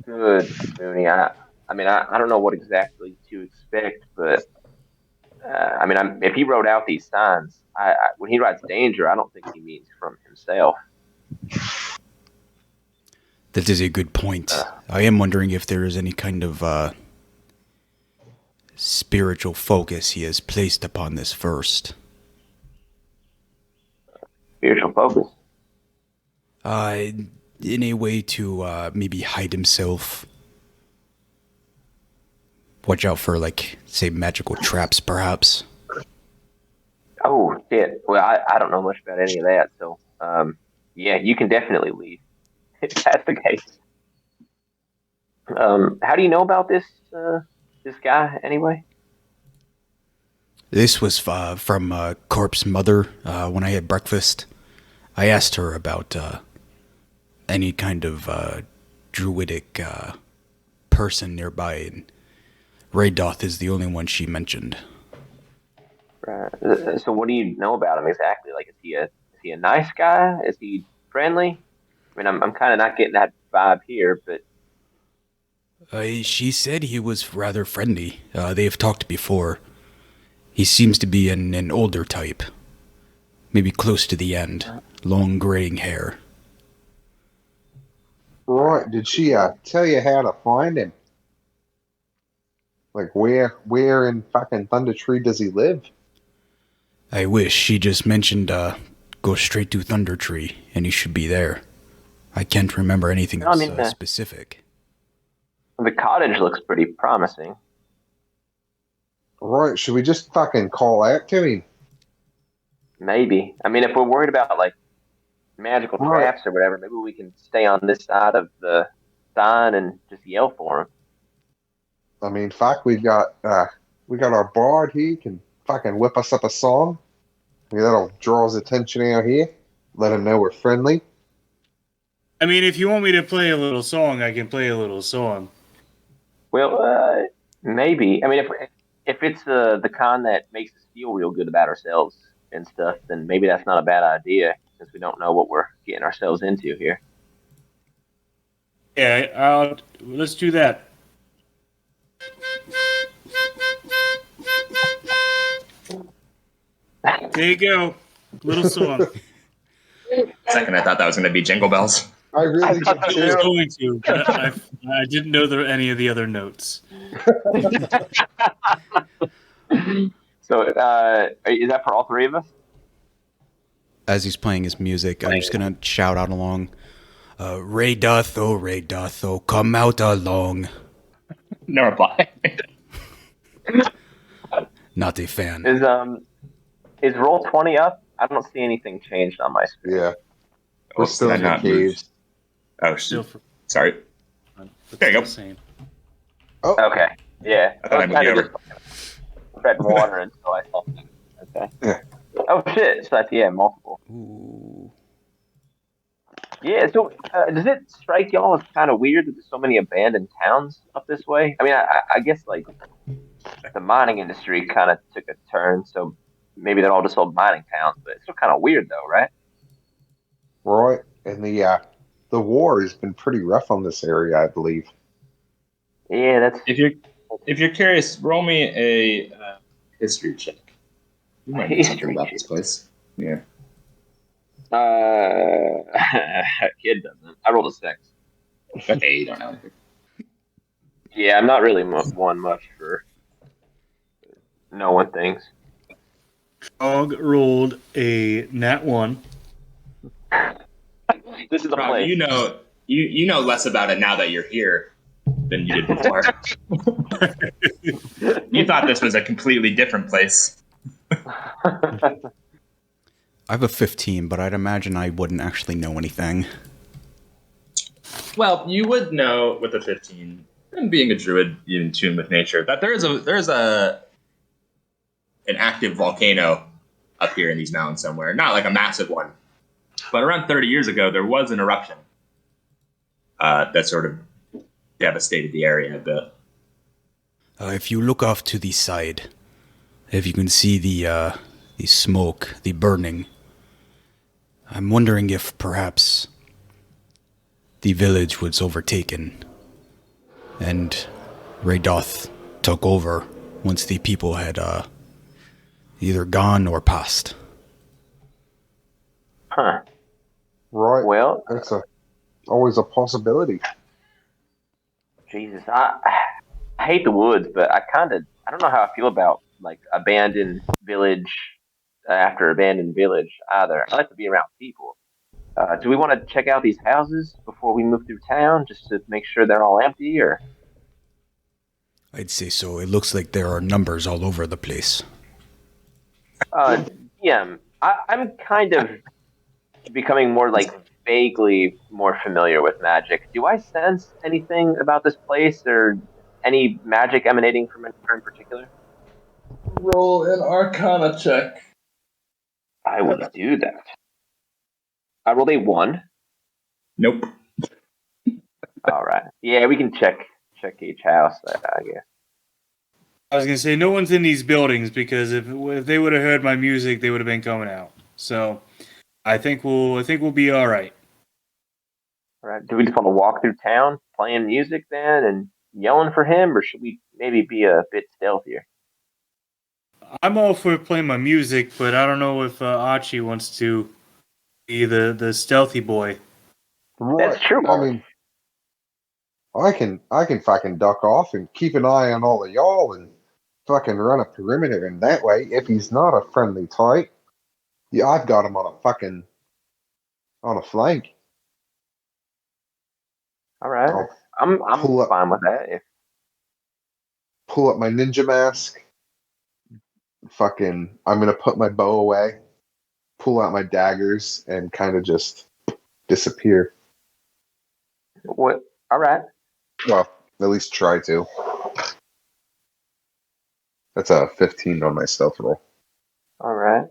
good, Moony. I don't know what exactly to expect, but if he wrote out these signs, when he writes danger, I don't think he means from himself. That is a good point. I am wondering if there is any kind of spiritual focus he has placed upon this first. Spiritual focus? In a way to maybe hide himself. Watch out for, say, magical traps, perhaps. Oh, shit. Well, I don't know much about any of that, so, yeah, you can definitely lead, if that's the case. How do you know about this guy, anyway? This was from Carp's mother when I had breakfast. I asked her about any kind of druidic person nearby, and Raydoth is the only one she mentioned. So what do you know about him exactly? Like, is he a nice guy? Is he friendly? I mean, I'm kind of not getting that vibe here, but She said he was rather friendly. They have talked before. He seems to be an older type. Maybe close to the end. Long graying hair. Right. Did she tell you how to find him? Like where in fucking Thundertree does he live? I wish. She just mentioned, go straight to Thundertree, and he should be there. I can't remember anything else specific. the cottage looks pretty promising. Right. Should we just fucking call out to him? Maybe. I mean, if we're worried about like magical traps or whatever, maybe we can stay on this side of the sign and just yell for him. I mean, fuck, we got our bard here. He can fucking whip us up a song. Maybe that'll draw his attention out here. Let him know we're friendly. I mean, if you want me to play a little song, I can play a little song. Well, maybe. I mean, if it's the con that makes us feel real good about ourselves and stuff, then maybe that's not a bad idea since we don't know what we're getting ourselves into here. Yeah, let's do that. There you go. Little song. Second, I thought that was going to be Jingle Bells. I really thought I was going to, but I didn't know there were any of the other notes. So, is that for all three of us? As he's playing his music, I'm just gonna shout out along, Ray doth, oh, come out along. No reply. Not a fan. Is roll 20 up? I don't see anything changed on my screen. Yeah. We're still in the caves. Oh, Still sorry. There you go. Same. Oh. Okay. Yeah. I thought I moved you over. Treading water until I saw. Okay. Yeah. Oh shit! So that's multiple. Ooh. Yeah. So does it strike y'all as kind of weird that there's so many abandoned towns up this way? I mean, I guess like the mining industry kind of took a turn, so maybe they're all just old mining towns. But it's still kind of weird, though, right? Right. And the war has been pretty rough on this area, I believe. Yeah, that's. If you're curious, roll me a history check. You might know something about this place. Yeah. Kid doesn't. I rolled a 6. Okay, you don't know anything. Yeah, I'm not really one much for knowing things. Trogg rolled a nat 1. This is a place. You know less about it now that you're here than you did before. You thought this was a completely different place. I have a 15, but I'd imagine I wouldn't actually know anything. Well, you would know with a 15, and being a druid in tune with nature, that there's an active volcano up here in these mountains somewhere. Not like a massive one, but around 30 years ago, there was an eruption that sort of devastated the area a bit. If you look off to the side, if you can see the smoke, the burning, I'm wondering if perhaps the village was overtaken and Raydoth took over once the people had either gone or passed. Huh. Right. Well, That's always a possibility. Jesus, I hate the woods, but I don't know how I feel about like abandoned village after abandoned village either. I like to be around people. Do we want to check out these houses before we move through town just to make sure they're all empty, or? I'd say so. It looks like there are numbers all over the place. Yeah, I'm kind of becoming more like vaguely more familiar with magic. Do I sense anything about this place or any magic emanating from it in particular? Roll an Arcana check. I will do that. I rolled a 1. Nope. All right. Yeah, we can check each house, I guess. I was gonna say no one's in these buildings because if they would have heard my music, they would have been coming out. So I think we'll be all right. All right. Do we just want to walk through town playing music then and yelling for him, or should we maybe be a bit stealthier? I'm all for playing my music, but I don't know if Archie wants to be the stealthy boy. Right. That's true. I mean, I can fucking duck off and keep an eye on all of y'all and fucking run a perimeter. And that way, if he's not a friendly type, yeah, I've got him on a flank. All right. I'll I'm pull up- fine with that. If pull up my ninja mask. Fucking, I'm gonna put my bow away, pull out my daggers, and kind of just disappear. what? All right. Well, at least try to. That's a 15 on my stealth roll. All right.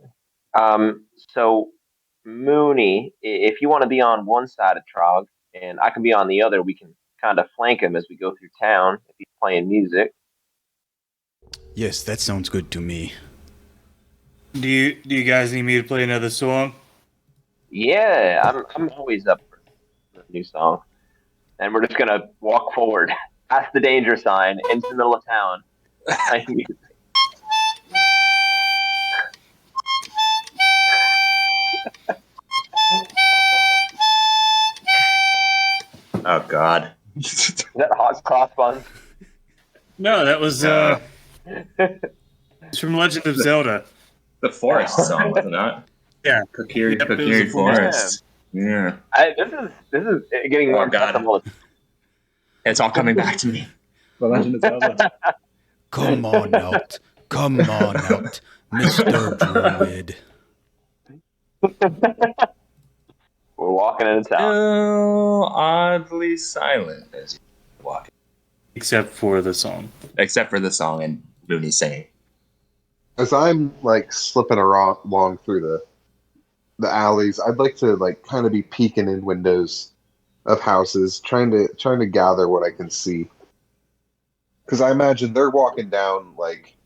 So Moony, if you want to be on one side of Trogg and I can be on the other, we can kind of flank him as we go through town if he's playing music. Yes, that sounds good to me. Do you guys need me to play another song? Yeah, I'm always up for a new song. And we're just gonna walk forward past the danger sign into the middle of town. Oh God. Is that hot cross buns? No, that was it's from Legend of Zelda. The forest song, wasn't it? Yeah. Kokiri Yep, it was a Forest. Yeah. This is getting more Oh, God. impossible. It's all coming back to me. The Legend of Zelda. Come on out. Come on out, Mr. Druid. We're walking into town. Still oddly silent as you walk. Except for the song. Except for the song and Moony singing. As I'm like slipping along through the alleys, I'd like to like kind of be peeking in windows of houses, trying to gather what I can see. Because I imagine they're walking down like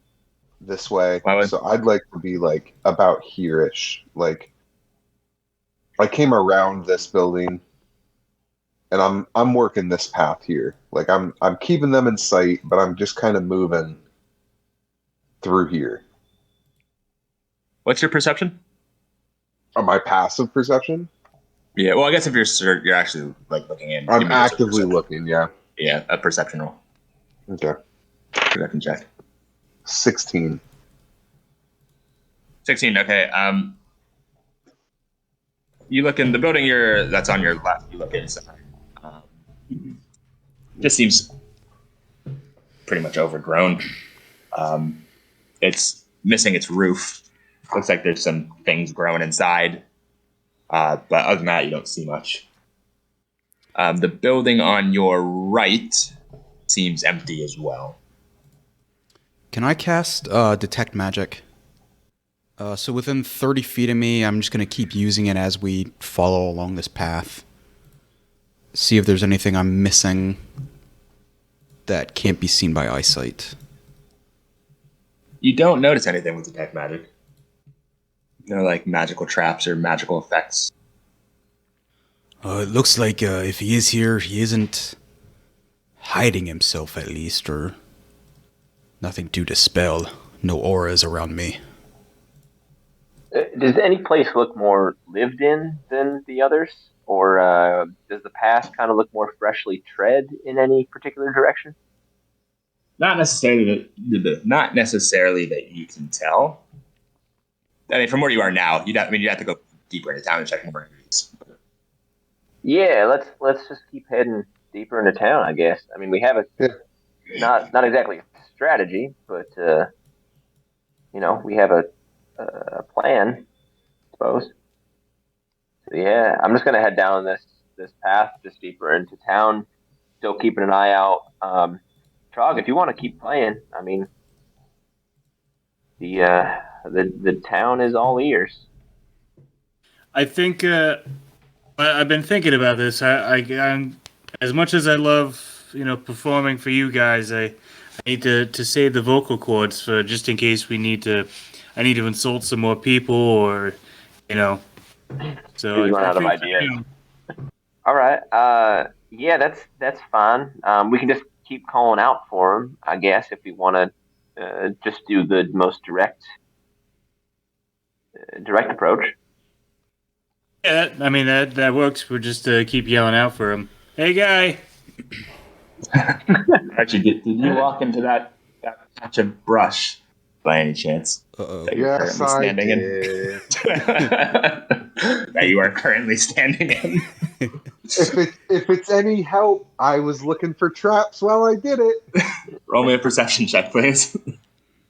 this way, so I'd like to be like about here-ish. Like I came around this building, and I'm working this path here. Like I'm keeping them in sight, but I'm just kind of moving through here. What's your perception? My passive perception? Yeah, well, I guess if you're actually like looking in. I'm actively looking, yeah. Yeah, a perception roll. Okay. Perception check. 16. 16, okay. You look in the building that's on your left, you look inside. Just seems pretty much overgrown. It's missing its roof. Looks like there's some things growing inside. But other than that, you don't see much. The building on your right seems empty as well. Can I cast Detect Magic? So within 30 feet of me, I'm just going to keep using it as we follow along this path. See if there's anything I'm missing that can't be seen by eyesight. You don't notice anything with Detect Magic. No, like, magical traps or magical effects. It looks like if he is here, he isn't hiding himself, at least, or nothing to dispel. No auras around me. Does any place look more lived in than the others? Or does the past kind of look more freshly tread in any particular direction? Not necessarily that you can tell. I mean, from where you are now, you'd have to go deeper into town and check more areas. Yeah, let's just keep heading deeper into town, I guess. I mean, we have not exactly a strategy, but we have a plan, I suppose. So yeah, I'm just gonna head down this path just deeper into town, still keeping an eye out. Trogg, if you want to keep playing, I mean, the town is all ears. I think I've been thinking about this. I'm as much as I love performing for you guys. I I need to save the vocal cords for just in case I need to insult some more people or, you know. So You run out of think, ideas. All right. Yeah, that's fine. We can just keep calling out for him, I guess, if we want to just do the most direct approach. Yeah, that works. We'll just keep yelling out for him. Hey, guy. Archie, did you walk into that patch of brush by any chance? Uh-oh. That you're Yes, currently I standing in? did. That you are currently standing in. If it's any help, I was looking for traps while I did it. Roll me a perception check, please.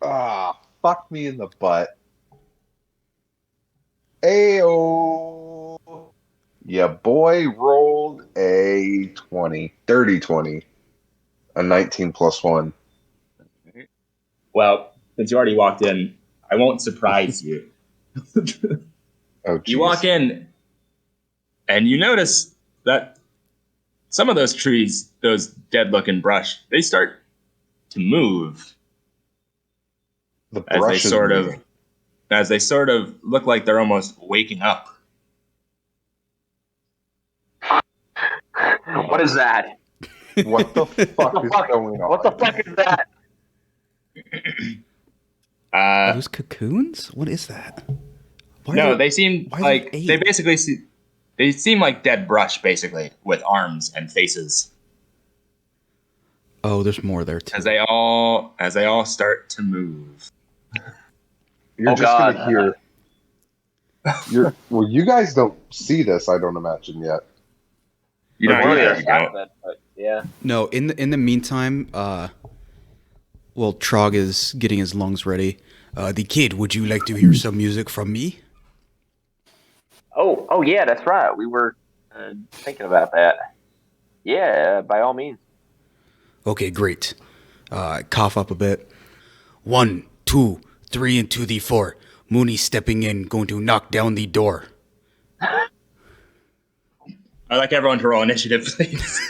Ah, fuck me in the butt. Ayo. Yeah, boy rolled a 20, dirty 20, a 19 plus 1. Well, since you already walked in, I won't surprise you. Oh, You walk jeez. in, and you notice that some of those trees, those dead-looking brush, they start to move The as brush is moving. they sort of look like they're almost waking up. What is that? What the fuck is going on? What the fuck is that? Are those cocoons? What is that? Why No, are they seem why are like there they eight? basically they seem like dead brush, basically, with arms and faces. Oh, there's more there too. As they all start to move. You're Oh, just God. gonna hear. Well, you guys don't see this, I don't imagine yet. You We're don't really either. You don't. but yeah. No, in the meantime, while Trogg is getting his lungs ready, the kid, would you like to hear some music from me? Oh yeah, that's right. We were thinking about that. Yeah, by all means. Okay, great. Cough up a bit. 1, 2, 3 into the 4. Moony stepping in, going to knock down the door. I'd like everyone to roll initiative, please.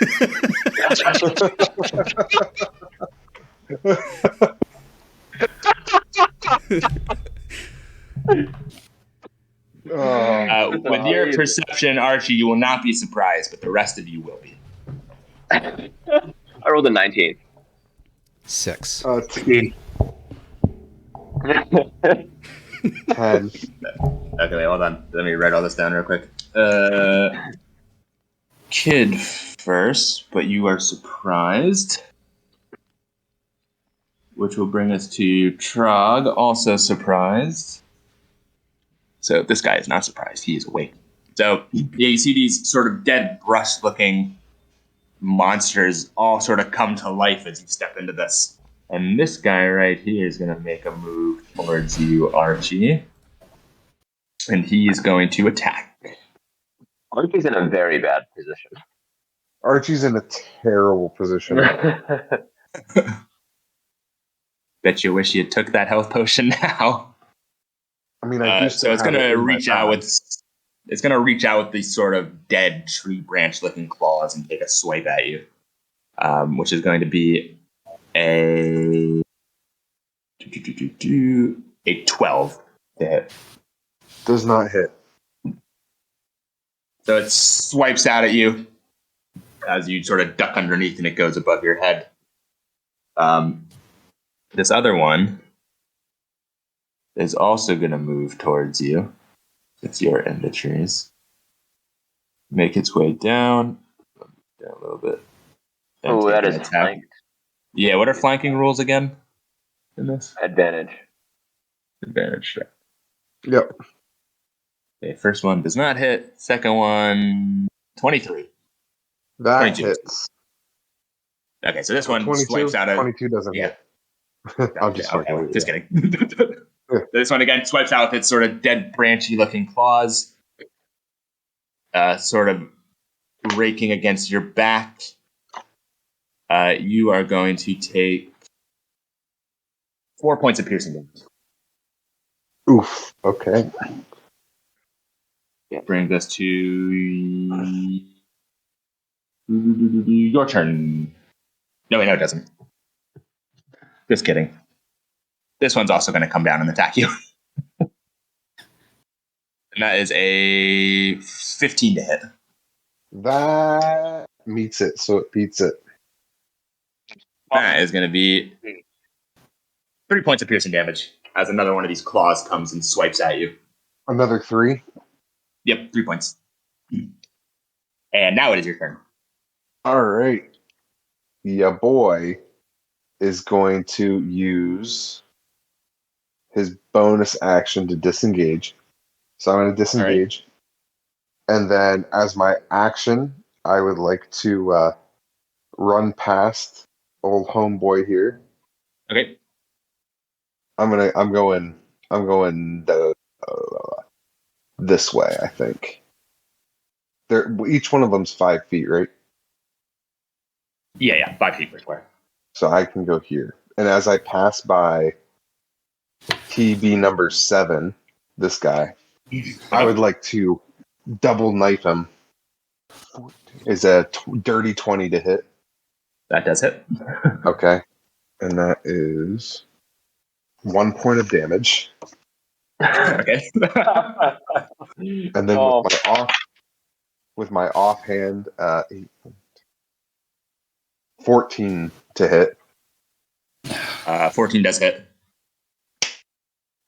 With your perception, Archie, you will not be surprised, but the rest of you will be. I rolled a 19. 6. 10. Okay, wait, hold on. Let me write all this down real quick. Kid first, but you are surprised. Which will bring us to Trogg, also surprised. So this guy is not surprised. He is awake. So yeah, you see these sort of dead brush-looking monsters all sort of come to life as you step into this. And this guy right here is going to make a move towards you, Archie. And he is going to attack. Archie's in a very bad position. Archie's in a terrible position. Bet you wish you took that health potion now. I mean, I do So still it's have going it to in my reach out bag. with. It's going to reach out with these sort of dead tree branch-looking claws and take a swipe at you, which is going to be a 12 to hit. Does not hit. So it swipes out at you as you sort of duck underneath, and it goes above your head. This other one is also going to move towards you. Since you're in the trees. Make its way down a little bit. And Oh, take that an is attack. flanked. Yeah, what are flanking rules again in this? Advantage. Advantage. Yep. Okay, first one does not hit. Second one, 23. That 22. hits. Okay, so this one 22, swipes out of... 22 doesn't Yeah. hit. I'm just fucking with you. Just kidding. This one again swipes out with its sort of dead, branchy-looking claws, sort of raking against your back. You are going to take 4 points of piercing damage. Oof. Okay. Brings us to your turn. No, wait, no, it doesn't. Just kidding. This one's also going to come down and attack you. And that is a 15 to hit. That meets it, so it beats it. That is going to be 3 points of piercing damage as another one of these claws comes and swipes at you. Another 3. Yep, 3 points. And now it is your turn. All right. Yeah, boy is going to use his bonus action to disengage. So I'm going to disengage. Right. And then as my action, I would like to run past old homeboy here. Okay. I'm going this way, I think. Each one of them's 5 feet, right? Yeah, 5 feet per square. So I can go here. And as I pass by TB number 7, this guy, I would like to double knife him. Is a dirty 20 to hit. That does hit. Okay. And that is 1 point of damage. Okay. And then with my offhand, 14 to hit. 14 does hit.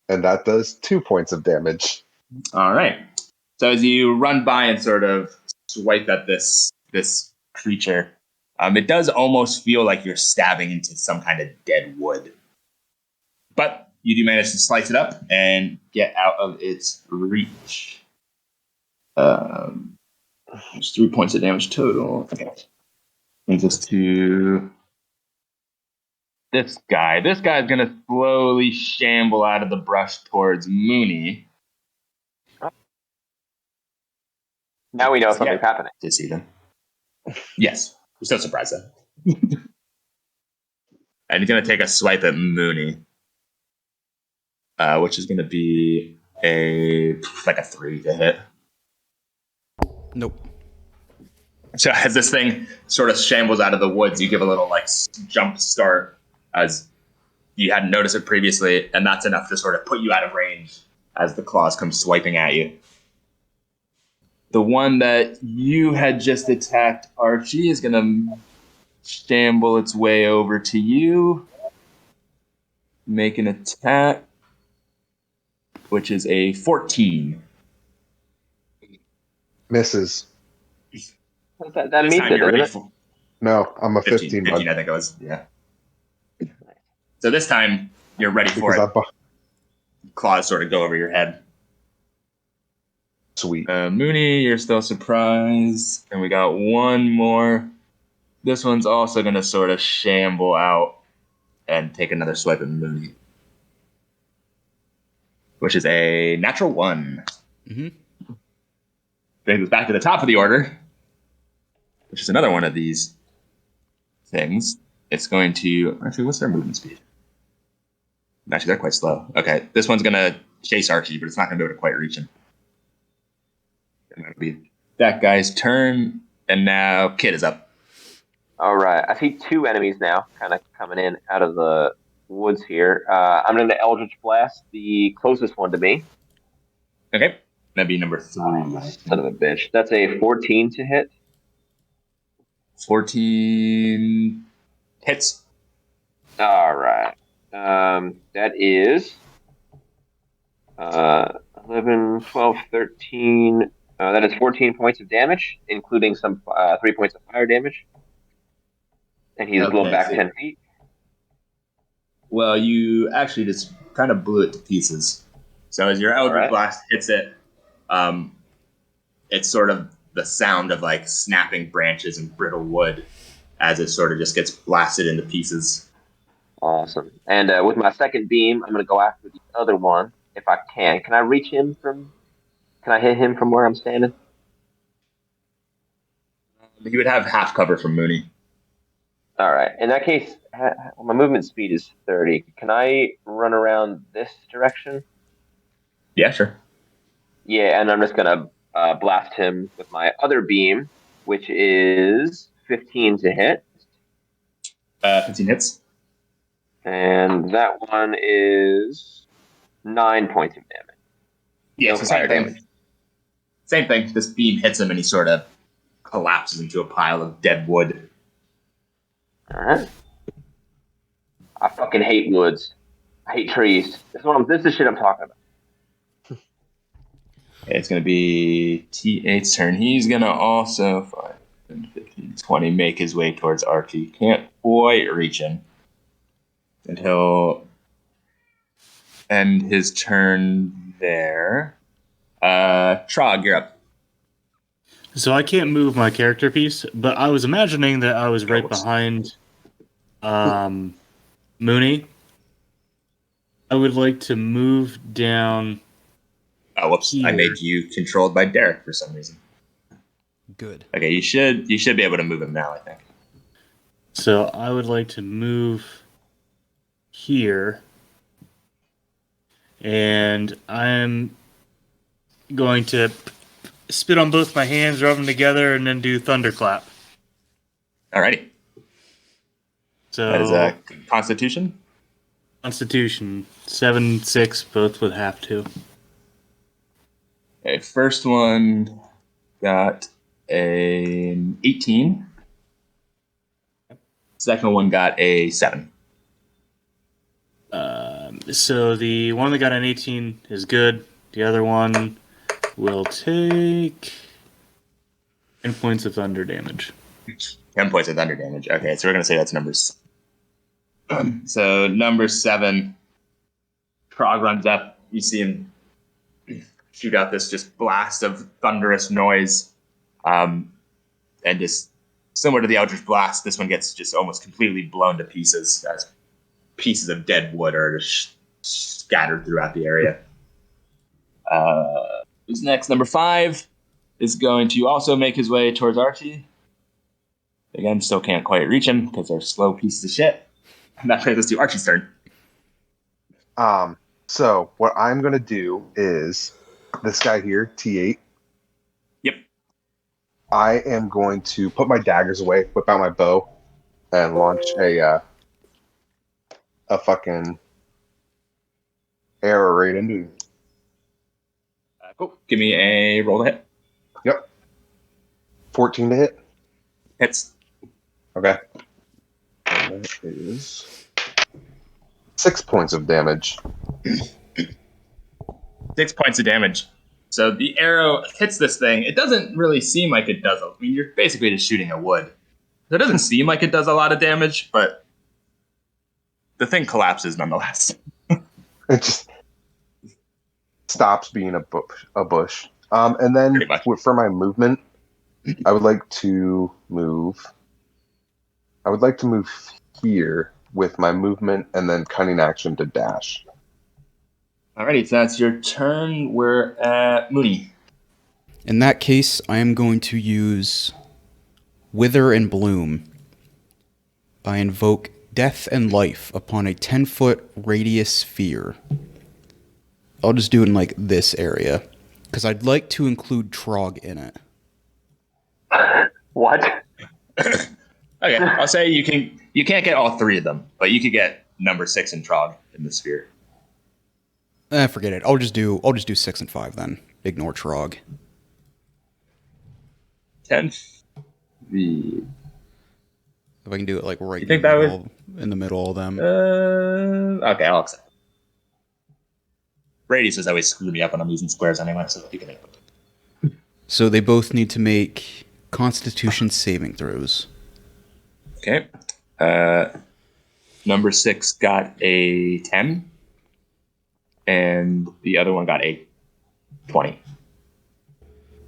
And that does 2 points of damage. All right. So as you run by and sort of swipe at this creature, it does almost feel like you're stabbing into some kind of dead wood. But you do manage to slice it up and get out of its reach. There's 3 points of damage total. Okay. Brings us to this guy. This guy's going to slowly shamble out of the brush towards Moony. Now we know something's happening. Did see them? Yes. We're so surprised then. And he's going to take a swipe at Moony, which is going to be a 3 to hit. Nope. So as this thing sort of shambles out of the woods, you give a little jump start as you hadn't noticed it previously, and that's enough to sort of put you out of range as the claws come swiping at you. The one that you had just attacked, Archie, is going to shamble its way over to you. Make an attack, which is a 14. Misses. That means it, doesn't it? No, I'm a 15, 15 I think it was, yeah. So this time, you're ready for it. Claws sort of go over your head. Sweet. Moony, you're still surprised. And we got one more. This one's also going to sort of shamble out and take another swipe at Moony, which is a natural 1. Mm-hmm. Brings us back to the top of the order, which is another one of these things. It's going to... Actually, what's their movement speed? Actually, they're quite slow. Okay, this one's going to chase Archie, but it's not going to be able to quite reach him. It's going to be that guy's turn, and now Kid is up. All right. I see 2 enemies now kind of coming in out of the woods here. I'm going to Eldritch Blast the closest one to me. Okay. That'd be number 3. Son of a bitch. That's a 14 to hit. 14 hits. All right. That is 11, 12, 13. That is 14 points of damage, including some 3 points of fire damage. And he's blown back 10 feet. Well, you actually just kind of blew it to pieces. So as your Eldritch Blast hits it, it's sort of the sound of snapping branches and brittle wood as it sort of just gets blasted into pieces. Awesome. And with my second beam, I'm going to go after the other one if I can. Can I reach him from... Can I hit him from where I'm standing? You would have half cover from Moony. All right. In that case, my movement speed is 30. Can I run around this direction? Yeah, sure. Yeah, and I'm just going to blast him with my other beam, which is 15 to hit. 15 hits. And that one is 9 points of damage. Yeah, No so fire same thing. damage. Same thing. This beam hits him and he sort of collapses into a pile of dead wood. Alright. I fucking hate woods. I hate trees. This is shit I'm talking about. It's going to be T8's turn. He's going to also 5, 10, 15, 20 make his way towards Archie. Can't quite reach him. And he'll end his turn there. Trogg, you're up. So I can't move my character piece, but I was imagining that I was right behind Moony. I would like to move down. Oh, whoops! Here. I made you controlled by Derek for some reason. Good. Okay, you should be able to move him now, I think. So I would like to move here, and I'm going to spit on both my hands, rub them together, and then do thunderclap. Alrighty. So That is a Constitution. Constitution 7-6, both with half 2. Okay, first one got an 18. Second one got a 7. So the one that got an 18 is good. The other one will take 10 points of thunder damage. 10 points of thunder damage. Okay, so we're going to say that's numbers. So number 7, Trogg runs up. You see him shoot out this just blast of thunderous noise. And just similar to the Eldritch Blast, this one gets just almost completely blown to pieces as pieces of dead wood are just scattered throughout the area. Who's next? Number 5 is going to also make his way towards Archie. Again, still can't quite reach him because they're slow pieces of shit. And that brings us to Archie's turn. So what I'm gonna do is this guy here, T8. Yep. I am going to put my daggers away, whip out my bow, and launch a fucking arrow right into him. Cool. Give me a roll to hit. Yep. 14 to hit. Hits. Okay. And that is 6 points of damage. 6 points of damage. So the arrow hits this thing. It doesn't really seem like it does. I mean, you're basically just shooting at wood. So it doesn't seem like it does a lot of damage, but the thing collapses nonetheless. It just stops being a bush. And then Pretty much. for my movement, I would like to move. I would like to move here with my movement and then cunning action to dash. Alrighty, so that's your turn. We're at Moony. In that case, I am going to use Wither and Bloom. I invoke Death and Life upon a 10-foot radius sphere. I'll just do it in, like, this area, because I'd like to include Trogg in it. What? Okay, I'll say you can't get all 3 of them, but you could get number 6 and Trogg in the sphere. Forget it. I'll just do 6 and 5 then. Ignore Trogg. 10 feet. If I can do it like right You think that in the middle of them. Okay, I'll accept. Radius is always screwing me up when I'm using squares anyway, so you can. So they both need to make Constitution saving throws. Okay. Number 6 got a 10, and the other one got a 20.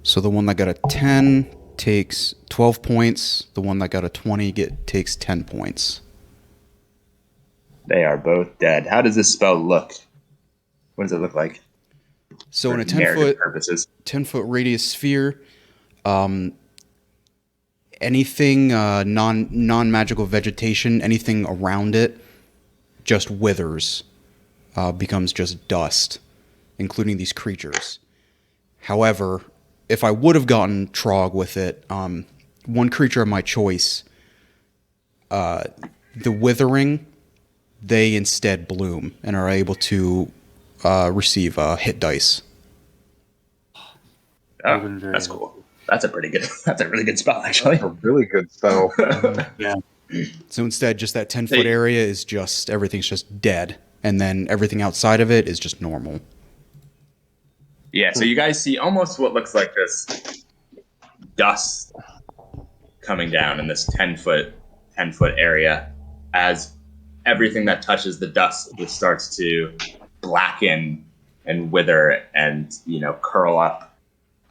So the one that got a 10 takes 12 points. The one that got a 20 takes 10 points. They are both dead. How does this spell look? What does it look like? So in a narrative purposes. 10-foot radius sphere, anything non-magical vegetation, anything around it, just withers, becomes just dust, including these creatures. However, if I would have gotten Trogg with it, one creature of my choice, the withering they instead bloom and are able to receive hit dice. Oh, that's cool. That's a pretty good. That's a really good spell, actually. That's a really good spell. Yeah. So instead, just that 10-foot area is just, everything's just dead. And then everything outside of it is just normal. Yeah, so you guys see almost what looks like this dust coming down in this 10-foot area as everything that touches the dust just starts to blacken and wither and, curl up.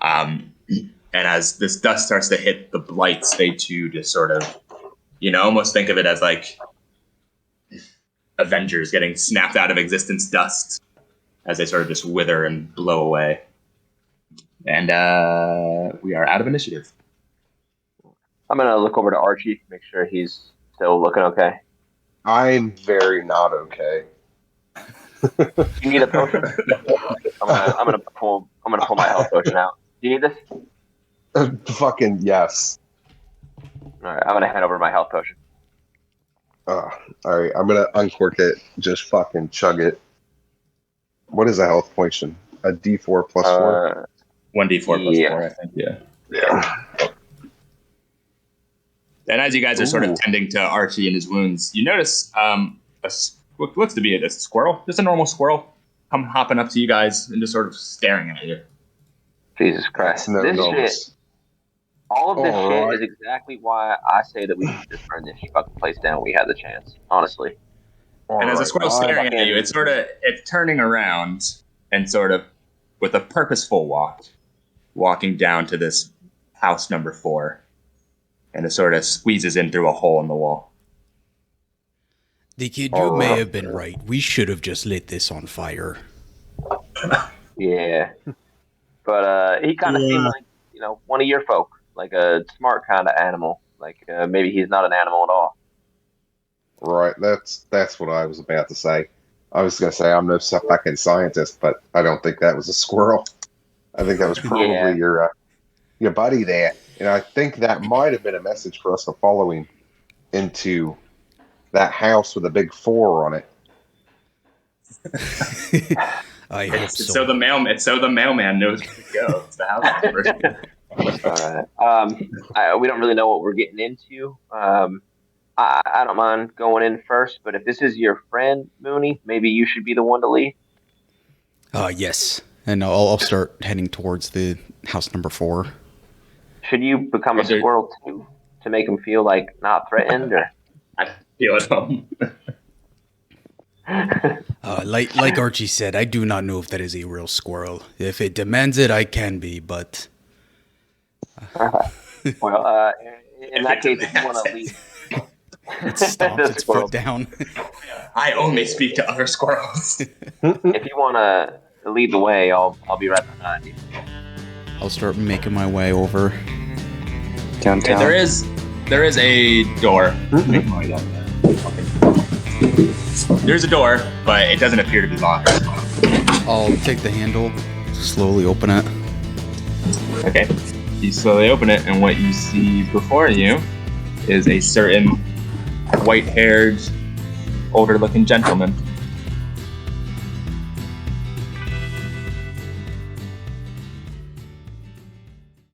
And as this dust starts to hit the blights, they too just sort of, almost think of it as like Avengers getting snapped out of existence dust as they sort of just wither and blow away. And we are out of initiative. I'm going to look over to Archie, make sure he's still looking okay. I'm very not okay. You need a potion? I'm gonna pull my health potion out. Do you need this? Fucking yes. Alright, I'm gonna head over to my health potion. Alright, I'm gonna uncork it. Just fucking chug it. What is a health potion? A D4 plus 4? 1d4 plus 4, I think, yeah. And as you guys are sort of tending to Archie and his wounds, you notice what looks to be a squirrel, just a normal squirrel, come hopping up to you guys and just sort of staring at you. Jesus Christ. No, this no, shit, all of this shit right. is exactly why I say that we should just burn this fucking place down when we had the chance, honestly. And as the squirrel's staring at you, it's turning around and sort of, with a purposeful walking down to this house number 4. And it sort of squeezes in through a hole in the wall. The kid, you may have been right. We should have just lit this on fire. Yeah. But he kind of seemed like, one of your folk. Like a smart kind of animal. Like maybe he's not an animal at all. Right, that's what I was about to say. I was going to say I'm no fucking scientist, but I don't think that was a squirrel. I think that was probably your buddy there. And I think that might have been a message for us for following into that house with a big 4 on it. I hope so. So the mailman knows where to go. It's the house. Alright. We don't really know what we're getting into. I don't mind going in first, but if this is your friend, Moony, maybe you should be the one to lead. Yes. And I'll start heading towards the house number 4. Should you become a squirrel too to make him feel like not threatened? Or? I feel at home. Like Archie said, I do not know if that is a real squirrel. If it demands it, I can be, but... Well, in that case, if you want to leave... It stomps its foot down. I only speak to other squirrels. If you want to lead the way, I'll be right behind you. I'll start making my way over. Downtown. Okay, there is a door. There's a door, but it doesn't appear to be locked. I'll take the handle, slowly open it. Okay. You slowly open it, and what you see before you is a certain white-haired, older-looking gentleman